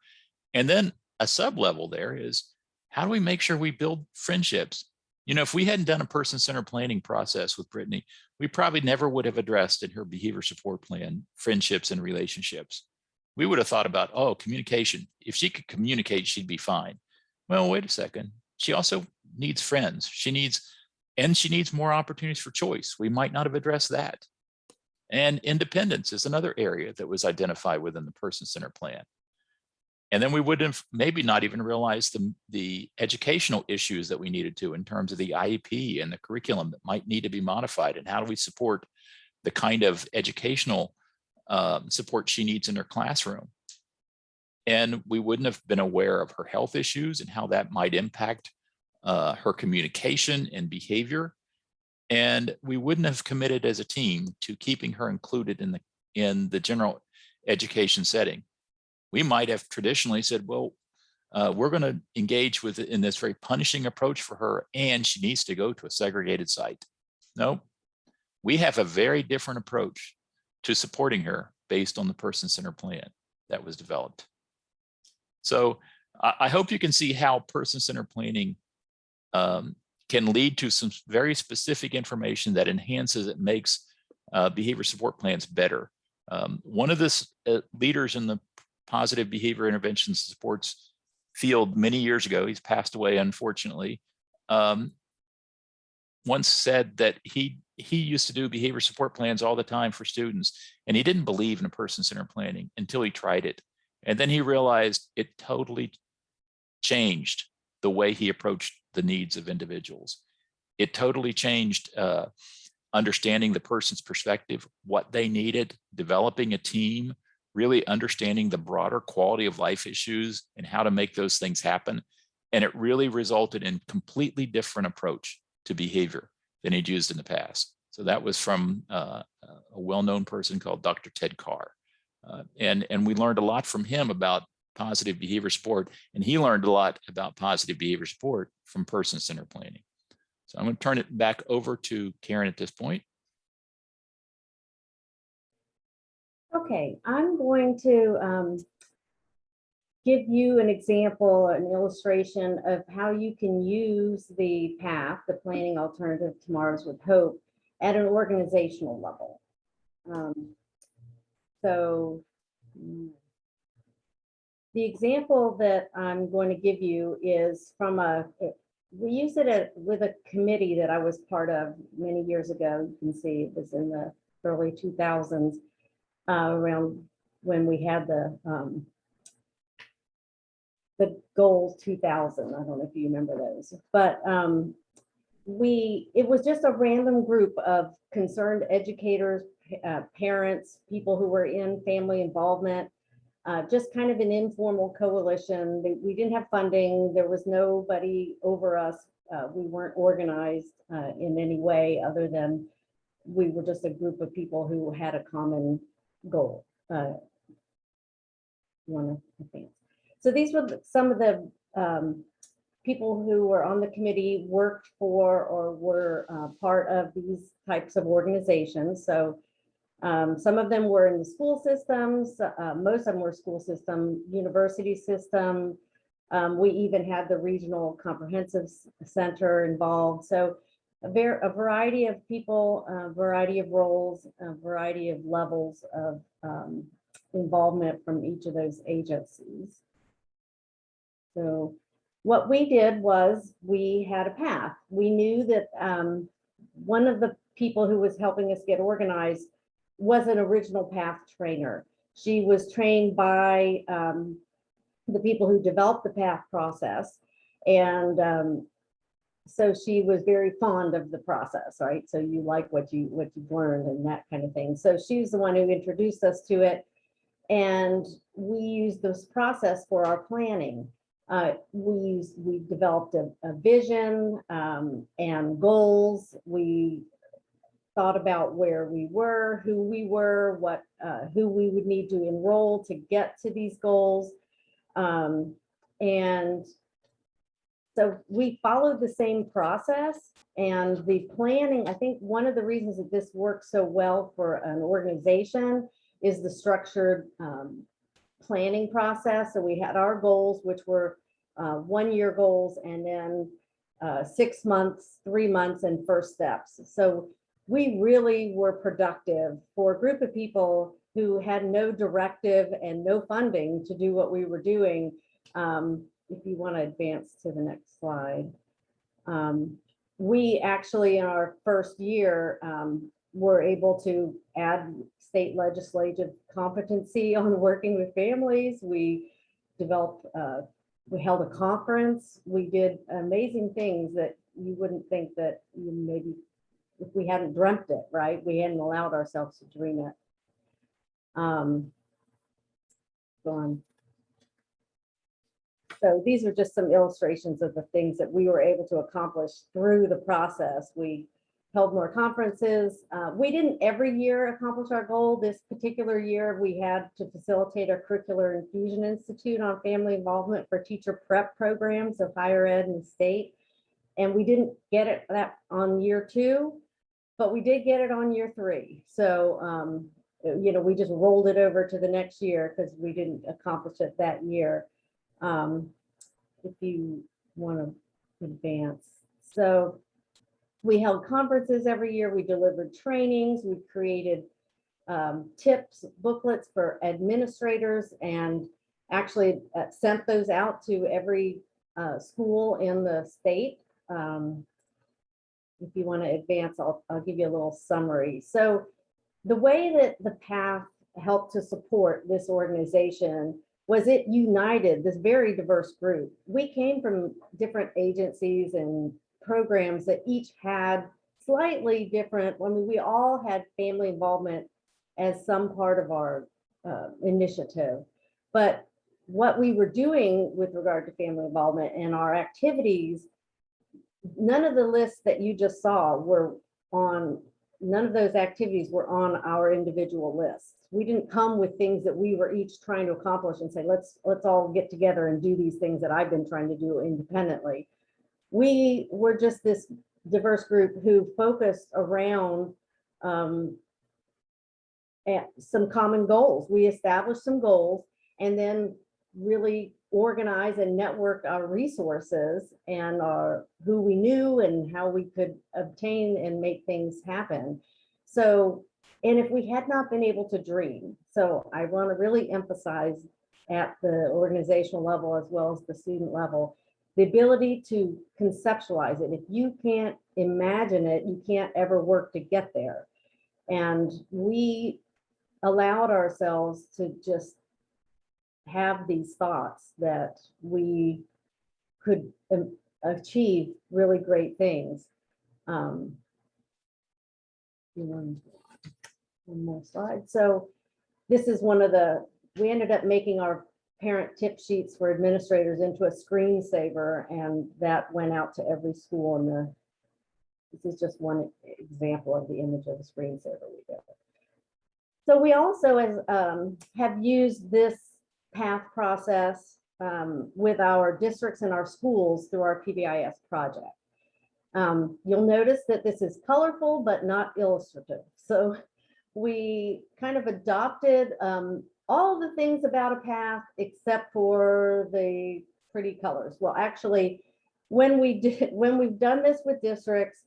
And then a sub-level there is, how do we make sure we build friendships? You know, if we hadn't done a person-centered planning process with Brittany, we probably never would have addressed in her behavior support plan friendships and relationships. We would have thought about, oh, communication. If she could communicate, she'd be fine. Well, wait a second. She also needs friends. She needs more opportunities for choice. We might not have addressed that. And independence is another area that was identified within the person-centered plan. And then we would have maybe not even realized the educational issues that we needed to in terms of the IEP and the curriculum that might need to be modified, and how do we support the kind of educational support she needs in her classroom. And we wouldn't have been aware of her health issues and how that might impact her communication and behavior. And we wouldn't have committed as a team to keeping her included in the general education setting. We might have traditionally said, well, we're going to engage with it in this very punishing approach for her, and she needs to go to a segregated site. No, we have a very different approach to supporting her based on the person-centered plan that was developed. So I hope you can see how person-centered planning can lead to some very specific information that enhances, it makes behavior support plans better. One of the leaders in the positive behavior interventions supports field many years ago, he's passed away, unfortunately, once said that he used to do behavior support plans all the time for students, and he didn't believe in a person-centered planning until he tried it. And then he realized it totally changed the way he approached the needs of individuals. It totally changed understanding the person's perspective, what they needed, developing a team, really understanding the broader quality of life issues and how to make those things happen. And it really resulted in completely different approach to behavior than he'd used in the past. So that was from a well-known person called Dr. Ted Carr. And we learned a lot from him about positive behavior support, and he learned a lot about positive behavior support from person-centered planning. So I'm going to turn it back over to Karen at this point. Okay, I'm going to give you an example, an illustration of how you can use the PATH, the Planning Alternative Tomorrows with Hope, at an organizational level. The example that I'm going to give you is from we used it with a committee that I was part of many years ago. You can see it was in the early 2000s, around when we had the goals 2000. I don't know if you remember those, but it was just a random group of concerned educators, parents, people who were in family involvement, just kind of an informal coalition. We didn't have funding. There was nobody over us. We weren't organized in any way other than we were just a group of people who had a common goal. So these were some of the people who were on the committee, worked for or were part of these types of organizations. So some of them were in the school systems, most of them were school system, university system. We even had the regional comprehensive center involved. So a variety of people, a variety of roles, a variety of levels of involvement from each of those agencies. So what we did was we had a path. We knew that one of the people who was helping us get organized was an original PATH trainer. She was trained by the people who developed the PATH process. And so she was very fond of the process, right? So you like what you've learned and that kind of thing. So she's the one who introduced us to it. And we used this process for our planning. We developed a vision and goals. We thought about where we were, who we were, who we would need to enroll to get to these goals. And so we followed the same process, and the planning, I think one of the reasons that this works so well for an organization is the structured planning process. So we had our goals, which were 1-year goals, and then 6 months, 3 months, and first steps. So we really were productive for a group of people who had no directive and no funding to do what we were doing. If you want to advance to the next slide. We actually, in our first year, were able to add state legislative competency on working with families. We developed, we held a conference. We did amazing things that you wouldn't think that maybe if we hadn't dreamt it, right? We hadn't allowed ourselves to dream it. Go on. So these are just some illustrations of the things that we were able to accomplish through the process. We held more conferences. We didn't every year accomplish our goal. This particular year, we had to facilitate our Curricular Infusion Institute on family involvement for teacher prep programs of higher ed and state. And we didn't get it that on year 2, but we did get it on year 3. So, we just rolled it over to the next year because we didn't accomplish it that year. If you want to advance. So we held conferences every year. We delivered trainings. We created tips, booklets for administrators, and actually sent those out to every school in the state. if you want to advance, I'll give you a little summary. So the way that the path helped to support this organization was it united this very diverse group. We came from different agencies and programs that each had slightly different, I mean, we all had family involvement as some part of our initiative. But what we were doing with regard to family involvement and our activities, none of the lists that you just saw were on, none of those activities were on our individual lists. We didn't come with things that we were each trying to accomplish and say, let's all get together and do these things that I've been trying to do independently. We were just this diverse group who focused around at some common goals. We established some goals and then really organize and network our resources and who we knew and how we could obtain and make things happen. So, and if we had not been able to dream, so I want to really emphasize at the organizational level as well as the student level, the ability to conceptualize it. If you can't imagine it, you can't ever work to get there. And we allowed ourselves to just have these thoughts that we could achieve really great things. One more slide. So this is one of the, we ended up making our parent tip sheets for administrators into a screensaver, and that went out to every school. And this is just one example of the image of the screensaver we did. So we also have used this path process with our districts and our schools through our PBIS project. You'll notice that this is colorful but not illustrative. So we kind of adopted all the things about a path except for the pretty colors. Well, actually, when we've done this with districts,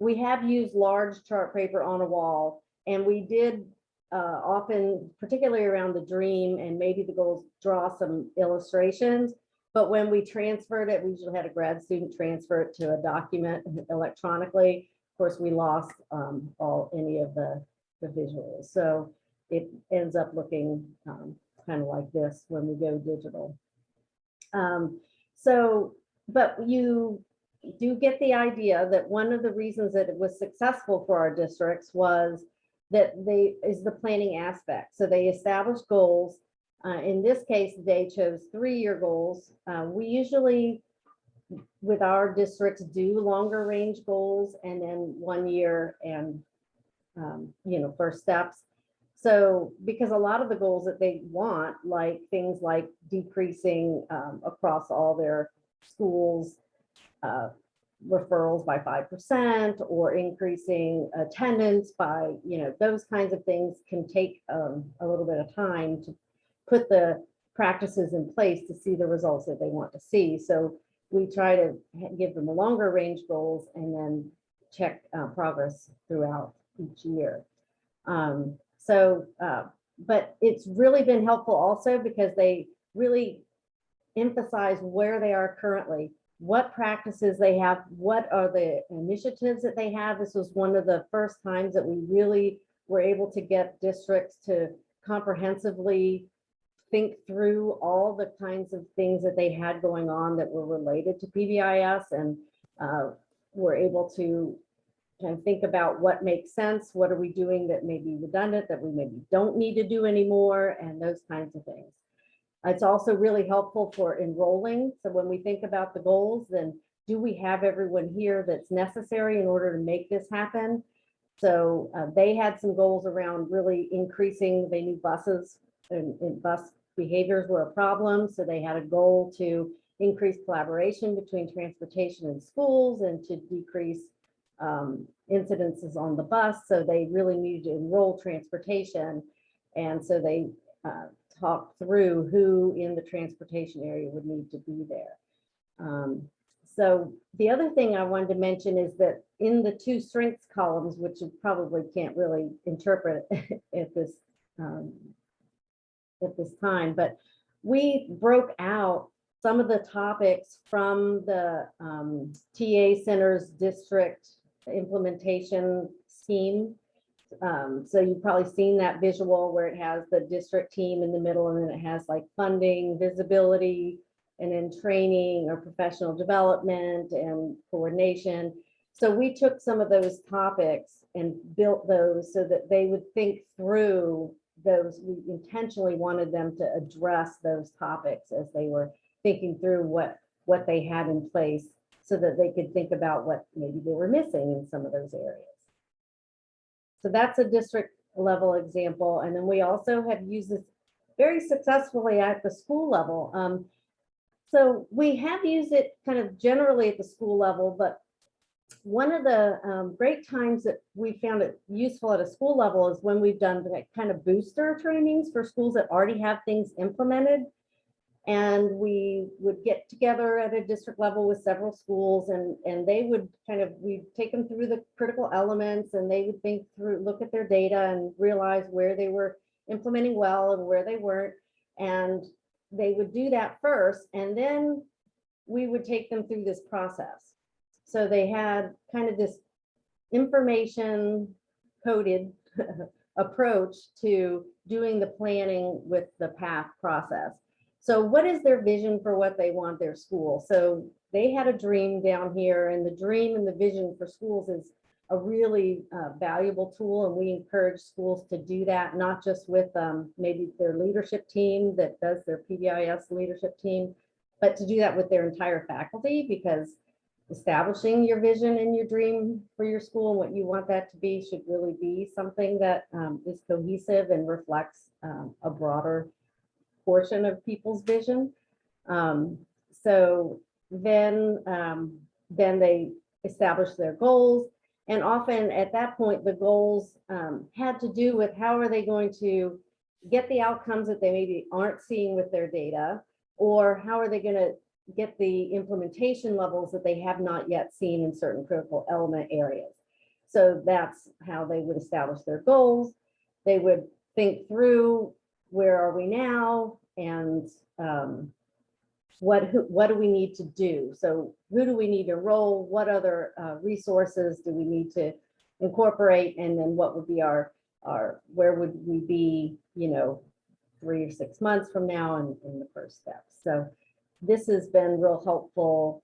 we have used large chart paper on a wall, and we did often, particularly around the dream and maybe the goals, draw some illustrations. But when we transferred it, we usually had a grad student transfer it to a document electronically. Of course, we lost any of the visuals. So it ends up looking kind of like this when we go digital. But you do get the idea that one of the reasons that it was successful for our districts was that is the planning aspect. So they established goals. In this case, they chose 3-year goals. We usually, with our districts, do longer range goals and then 1 year and first steps. So because a lot of the goals that they want, like things like decreasing across all their schools referrals by 5% or increasing attendance by, those kinds of things can take a little bit of time to put the practices in place to see the results that they want to see. So we try to give them a longer range goals and then check progress throughout each year. But it's really been helpful also because they really emphasize where they are currently, what practices they have, what are the initiatives that they have. This was one of the first times that we really were able to get districts to comprehensively think through all the kinds of things that they had going on that were related to PBIS, and were able to kind of think about what makes sense, what are we doing that may be redundant, that we maybe don't need to do anymore, and those kinds of things. It's also really helpful for enrolling. So when we think about the goals, then do we have everyone here that's necessary in order to make this happen? So they had some goals around really increasing, they knew buses and bus behaviors were a problem. So they had a goal to increase collaboration between transportation and schools and to decrease incidences on the bus. So they really needed to enroll transportation. And so they talked through who in the transportation area would need to be there. So the other thing I wanted to mention is that in the 2 strengths columns, which you probably can't really interpret at this time, but we broke out some of the topics from the TA Center's district implementation scheme. So you've probably seen that visual where it has the district team in the middle, and then it has like funding, visibility, and then training or professional development and coordination. So we took some of those topics and built those so that they would think through those. We intentionally wanted them to address those topics as they were thinking through what they had in place, so that they could think about what maybe they were missing in some of those areas. So that's a district level example. And then we also have used this very successfully at the school level. So we have used it kind of generally at the school level, but one of the great times that we found it useful at a school level is when we've done like kind of booster trainings for schools that already have things implemented. And we would get together at a district level with several schools, and they would we'd take them through the critical elements, and they would think through, look at their data and realize where they were implementing well and where they weren't. And they would do that first, and then we would take them through this process. So they had kind of this information coded approach to doing the planning with the PATH process. So what is their vision for what they want their school? So they had a dream down here, and the dream and the vision for schools is a really valuable tool. And we encourage schools to do that, not just with maybe their leadership team that does their PBIS leadership team, but to do that with their entire faculty, because establishing your vision and your dream for your school and what you want that to be should really be something that is cohesive and reflects a broader portion of people's vision. So then they establish their goals, and often at that point the goals had to do with how are they going to get the outcomes that they maybe aren't seeing with their data, or how are they going to get the implementation levels that they have not yet seen in certain critical element areas. So that's how they would establish their goals. They would think through, where are we now, and what do we need to do? So who do we need to enroll? What other resources do we need to incorporate? And then what would be our where would we be, 3 or 6 months from now in the first steps? So this has been real helpful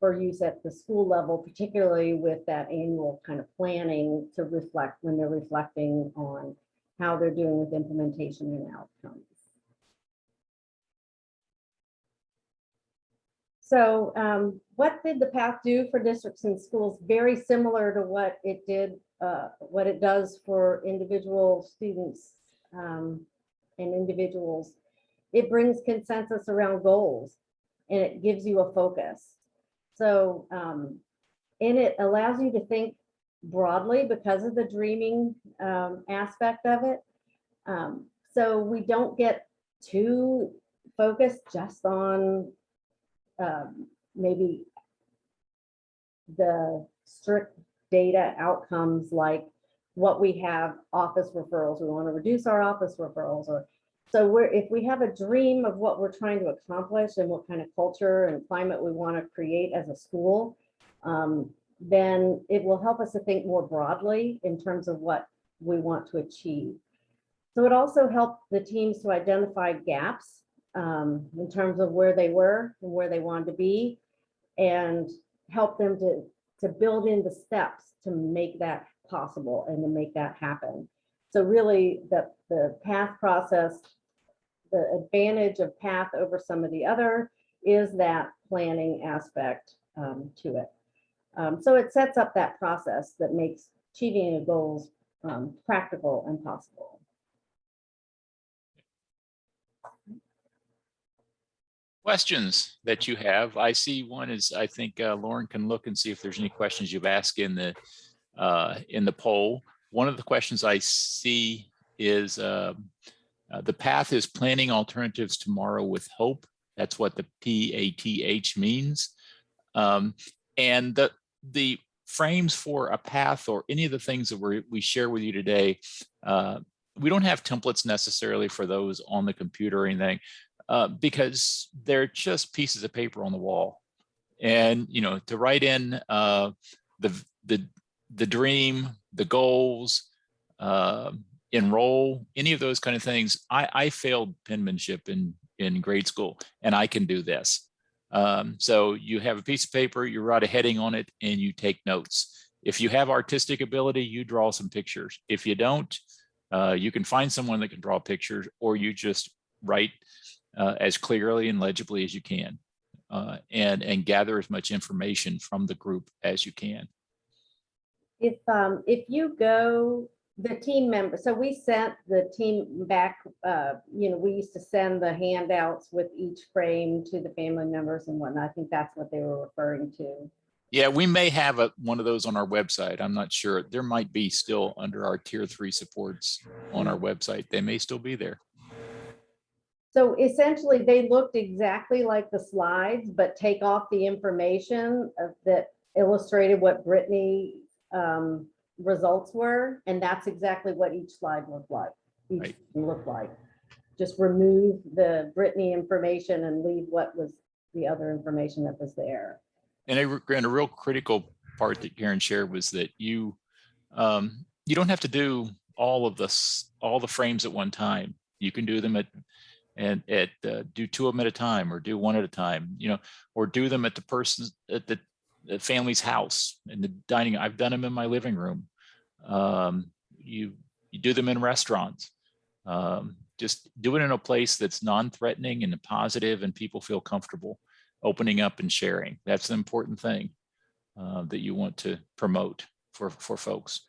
for use at the school level, particularly with that annual kind of planning to reflect when they're reflecting on how they're doing with implementation and outcomes. So what did the PATH do for districts and schools? Very similar to what it did, what it does for individual students and individuals. It brings consensus around goals, and it gives you a focus. So, and it allows you to think broadly because of the dreaming aspect of it. So we don't get too focused just on maybe the strict data outcomes, like what we have office referrals. We want to reduce our office referrals, or so if we have a dream of what we're trying to accomplish and what kind of culture and climate we want to create as a school, then it will help us to think more broadly in terms of what we want to achieve. So it also helped the teams to identify gaps in terms of where they were and where they wanted to be, and help them to build in the steps to make that possible and to make that happen. So really the PATH process, the advantage of PATH over some of the other is that planning aspect to it. So it sets up that process that makes achieving your goals practical and possible. Questions that you have? I see one is, I think Lauren can look and see if there's any questions you've asked in the poll. One of the questions I see is the PATH is planning alternatives tomorrow with hope. That's what the PATH means. And the frames for a PATH or any of the things that we share with you today, we don't have templates necessarily for those on the computer or anything, because they're just pieces of paper on the wall. And to write in the dream, the goals, enroll, any of those kind of things. I failed penmanship in grade school, and I can do this. So you have a piece of paper, you write a heading on it, and you take notes. If you have artistic ability, you draw some pictures. If you don't, you can find someone that can draw pictures, or you just write as clearly and legibly as you can, and gather as much information from the group as you can. If you go, the team member, so we sent the team back, we used to send the handouts with each frame to the family members and whatnot. I think that's what they were referring to. Yeah, we may have one of those on our website. I'm not sure. There might be still under our tier 3 supports on our website. They may still be there. So essentially they looked exactly like the slides, but take off the information that illustrated what Brittany results were. And that's exactly what each slide looked like. Just remove the Brittany information and leave what was the other information that was there. And a real critical part that Karen shared was that you don't have to do all the frames at one time. You can do them do 2 of them at a time, or do 1 at a time, or do them at the family's house in the dining. I've done them in my living room. You do them in restaurants. Just do it in a place that's non-threatening and positive, and people feel comfortable opening up and sharing. That's the important thing that you want to promote for folks.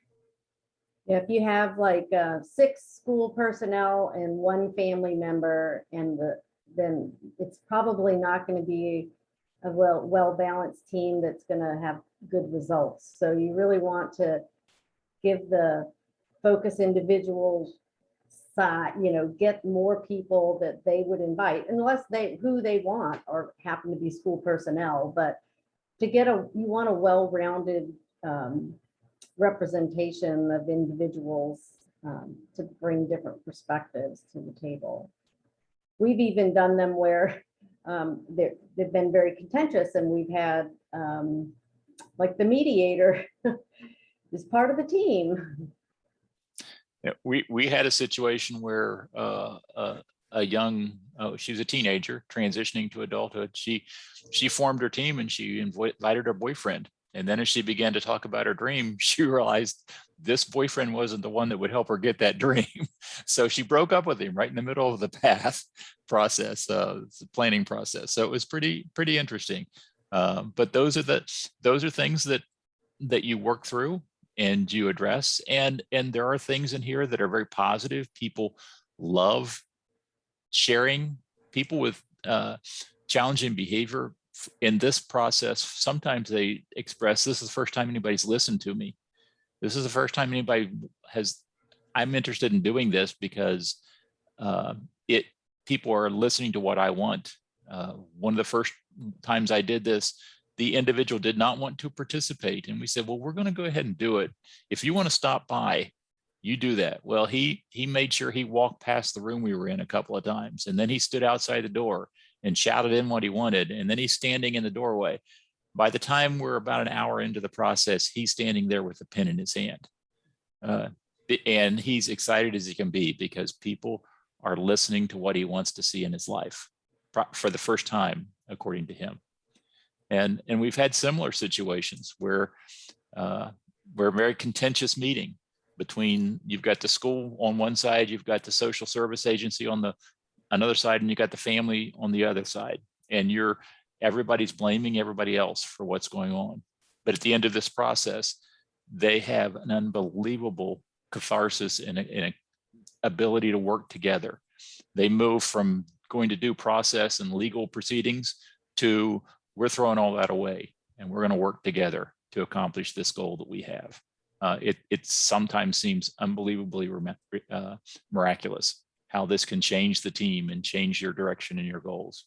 Yeah, if you have like 6 school personnel and 1 family member, then it's probably not going to be a well-balanced team that's going to have good results. So you really want to give the focus individuals side, get more people that they would invite, unless who they want or happen to be school personnel. But you want a well-rounded representation of individuals to bring different perspectives to the table. We've even done them where they've been very contentious, and we've had like the mediator is part of the team. Yeah, we had a situation where a young, she was a teenager transitioning to adulthood. She formed her team, and she invited her boyfriend. And then as she began to talk about her dream, she realized this boyfriend wasn't the one that would help her get that dream. So she broke up with him right in the middle of the path process, the planning process. So it was pretty interesting. But those are things that you work through and you address. And there are things in here that are very positive. People love sharing. People with challenging behavior in this process, sometimes they express, this is the first time anybody's listened to me. This is the first time anybody I'm interested in doing this because people are listening to what I want. One of the first times I did this, the individual did not want to participate. And we said, well, we're going to go ahead and do it. If you want to stop by, you do that. Well, he made sure he walked past the room we were in a couple of times. And then he stood outside the door and shouted in what he wanted. And then he's standing in the doorway. By the time we're about an hour into the process, he's standing there with a pen in his hand. And he's excited as he can be because people are listening to what he wants to see in his life for the first time, according to him. And we've had similar situations where we're a very contentious meeting between, you've got the school on one side, you've got the social service agency on the another side, and you got the family on the other side, and everybody's blaming everybody else for what's going on. But at the end of this process, they have an unbelievable catharsis and an ability to work together. They move from going to due process and legal proceedings to, we're throwing all that away and we're going to work together to accomplish this goal that we have. It sometimes seems unbelievably miraculous how this can change the team and change your direction and your goals.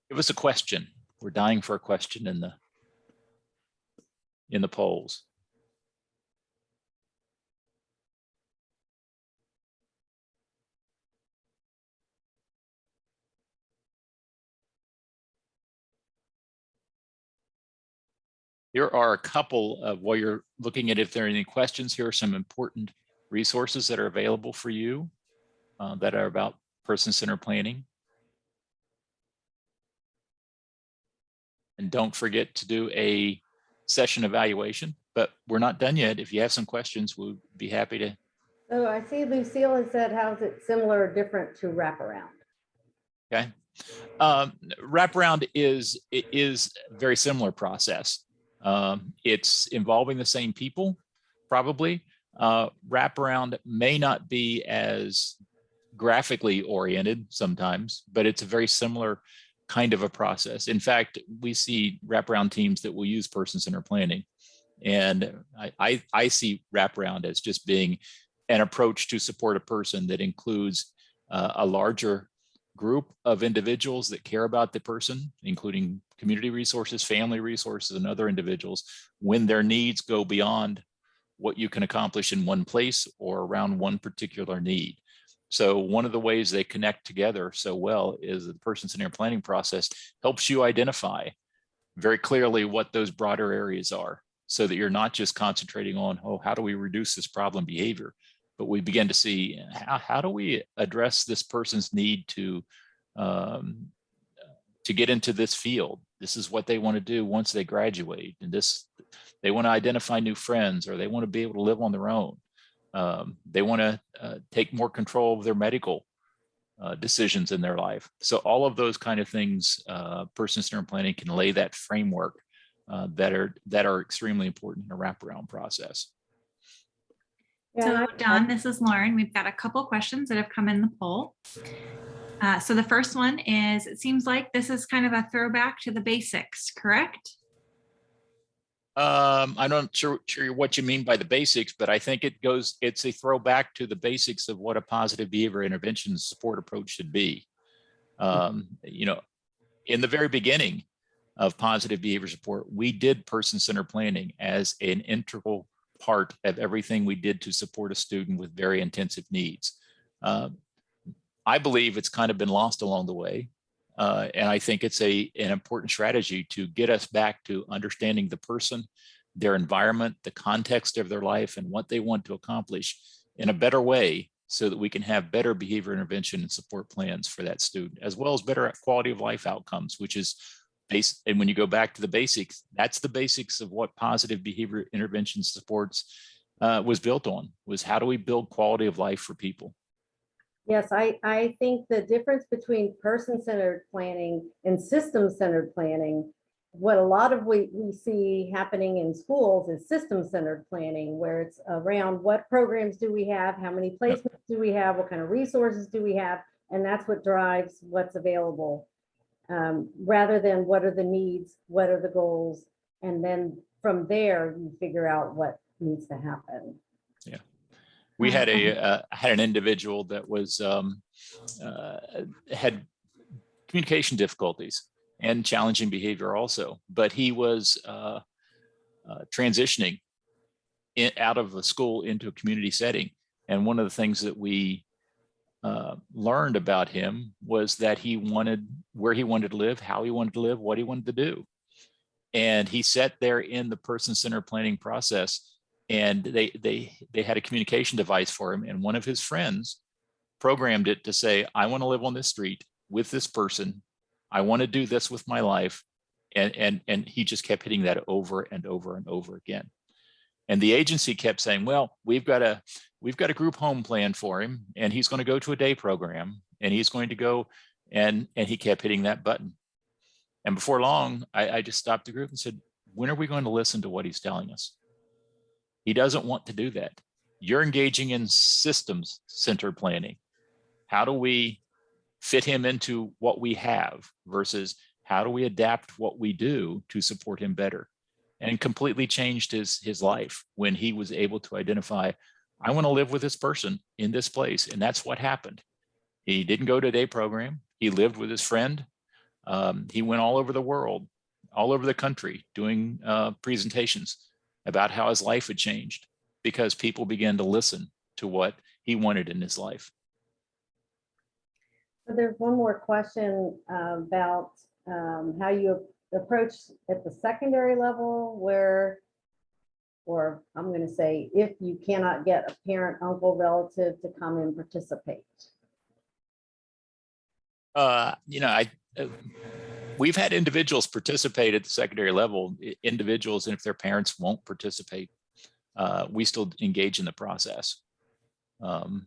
It was a question. We're dying for a question in the polls. Here are a couple of, while you're looking at if there are any questions, here are some important resources that are available for you that are about person-centered planning. And don't forget to do a session evaluation, but we're not done yet. If you have some questions, we'll be happy to. So I see Lucille has said, how's it similar or different to wraparound? Okay. Wraparound is a very similar process. It's involving the same people, probably. Wraparound may not be as graphically oriented sometimes, but it's a very similar kind of a process. In fact, we see wraparound teams that will use person-centered planning. And I see wraparound as just being an approach to support a person that includes a larger group of individuals that care about the person, including community resources, family resources, and other individuals, when their needs go beyond what you can accomplish in one place or around one particular need. So one of the ways they connect together so well is the person-centered planning process helps you identify very clearly what those broader areas are, so that you're not just concentrating on, oh, how do we reduce this problem behavior? But we begin to see how do we address this person's need to get into this field. This is what they want to do once they graduate, and they want to identify new friends, or they want to be able to live on their own. They want to take more control of their medical decisions in their life. So all of those kind of things, person-centered planning can lay that framework that are extremely important in a wraparound process. So Don, this is Lauren. We've got a couple questions that have come in the poll. So the first one is, it seems like this is kind of a throwback to the basics, correct? I'm not sure what you mean by the basics, but I think it's a throwback to the basics of what a positive behavior intervention support approach should be. You know, in the very beginning of positive behavior support, we did person-centered planning as an integral part of everything we did to support a student with very intensive needs. I believe it's kind of been lost along the way. And I think it's an important strategy to get us back to understanding the person, their environment, the context of their life, and what they want to accomplish in a better way, so that we can have better behavior intervention and support plans for that student, as well as better quality of life outcomes, which is based. And when you go back to the basics, that's the basics of what positive behavior intervention supports was built on, was how do we build quality of life for people? Yes, I think the difference between person-centered planning and system-centered planning, what a lot of we see happening in schools is system-centered planning, where it's around what programs do we have, how many placements do we have, what kind of resources do we have, and that's what drives what's available, rather than what are the needs, what are the goals, and then from there you figure out what needs to happen. Yeah. We had an individual that was had communication difficulties and challenging behavior also, but he was transitioning out of a school into a community setting. And one of the things that we learned about him was that he wanted where he wanted to live, how he wanted to live, what he wanted to do. And he sat there in the person-centered planning process, and they had a communication device for him, and one of his friends programmed it to say, I want to live on this street with this person, I want to do this with my life, and he just kept hitting that over and over and over again. And the agency kept saying, well, we've got a group home plan for him, and he's going to go to a day program, and he's going to go, and he kept hitting that button. And before long, I just stopped the group and said, when are we going to listen to what he's telling us? He doesn't want to do that. You're engaging in systems-centered planning. How do we fit him into what we have versus how do we adapt what we do to support him better? And completely changed his life when he was able to identify, I want to live with this person in this place. And that's what happened. He didn't go to a day program. He lived with his friend. He went all over the world, all over the country, doing presentations about how his life had changed because people began to listen to what he wanted in his life. So there's one more question about how you approach at the secondary level where, or I'm going to say, if you cannot get a parent, uncle, relative to come and participate? We've had individuals participate at the secondary level, individuals, and if their parents won't participate, we still engage in the process. I mean,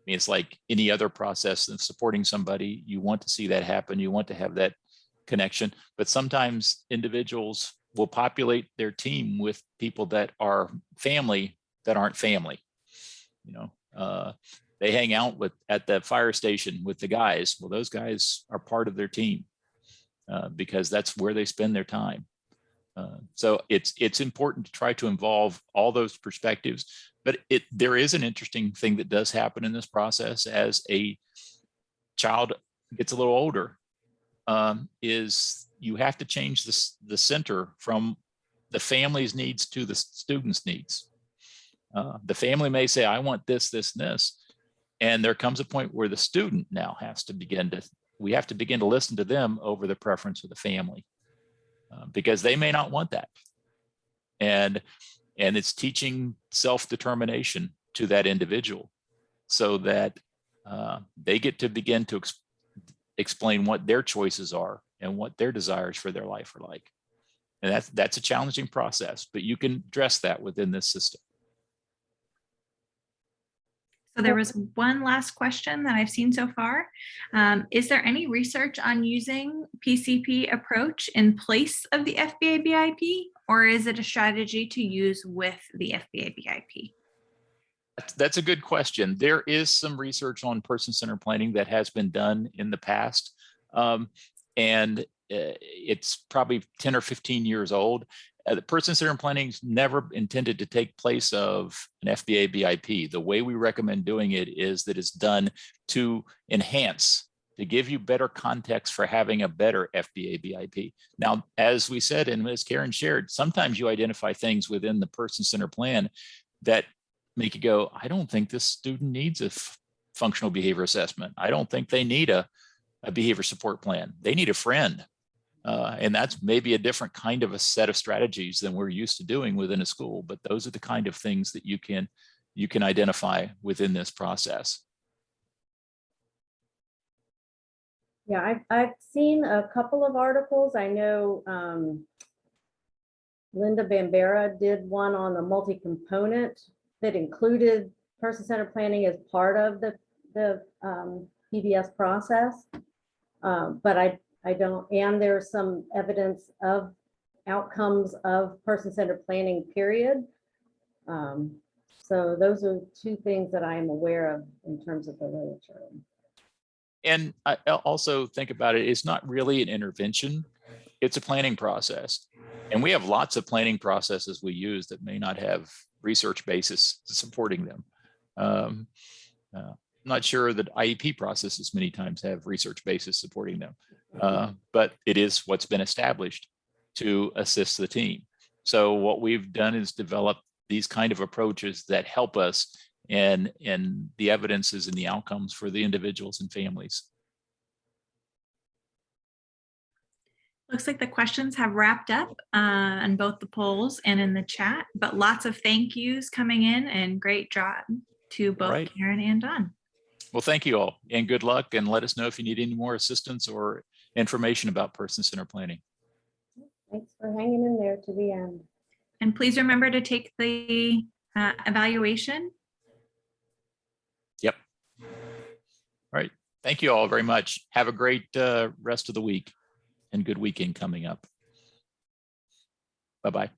it's like any other process of supporting somebody. You want to see that happen. You want to have that connection, but sometimes individuals will populate their team with people that are family that aren't family. They hang out at the fire station with the guys. Well, those guys are part of their team because that's where they spend their time. So it's important to try to involve all those perspectives, but there is an interesting thing that does happen in this process as a child gets a little older, is you have to change the center from the family's needs to the student's needs. The family may say, I want this, this, and this. And there comes a point where the student now has to we have to begin to listen to them over the preference of the family, because they may not want that. And it's teaching self-determination to that individual so that they get to begin to explain what their choices are and what their desires for their life are like. And that's a challenging process, but you can address that within this system. So there was one last question that I've seen so far. Is there any research on using PCP approach in place of the FBA BIP, or is it a strategy to use with the FBA BIP? That's a good question. There is some research on person-centered planning that has been done in the past, and it's probably 10 or 15 years old. The person-centered planning is never intended to take place of an FBA BIP. The way we recommend doing it is that it's done to enhance, to give you better context for having a better FBA BIP. Now, as we said, and as Karen shared, sometimes you identify things within the person-centered plan that make you go, I don't think this student needs a functional behavior assessment. I don't think they need a behavior support plan. They need a friend. And that's maybe a different kind of a set of strategies than we're used to doing within a school, but those are the kind of things that you can identify within this process. Yeah, I've seen a couple of articles. I know Linda Bambera did one on the multi-component that included person-centered planning as part of the PBS process. But I don't, and there's some evidence of outcomes of person-centered planning, period. So those are two things that I am aware of in terms of the literature. And I also think about it, it's not really an intervention, it's a planning process. And we have lots of planning processes we use that may not have research basis supporting them. I'm not sure that IEP processes many times have research basis supporting them, but it is what's been established to assist the team. So what we've done is develop these kind of approaches that help us and the evidences and the outcomes for the individuals and families. Looks like the questions have wrapped up on both the polls and in the chat, but lots of thank yous coming in, and great job to both Karen and Don. Well, thank you all, and good luck, and let us know if you need any more assistance or information about person-centered planning. Thanks for hanging in there to the end. And please remember to take the evaluation. Yep. All right. Thank you all very much. Have a great rest of the week and good weekend coming up. Bye-bye.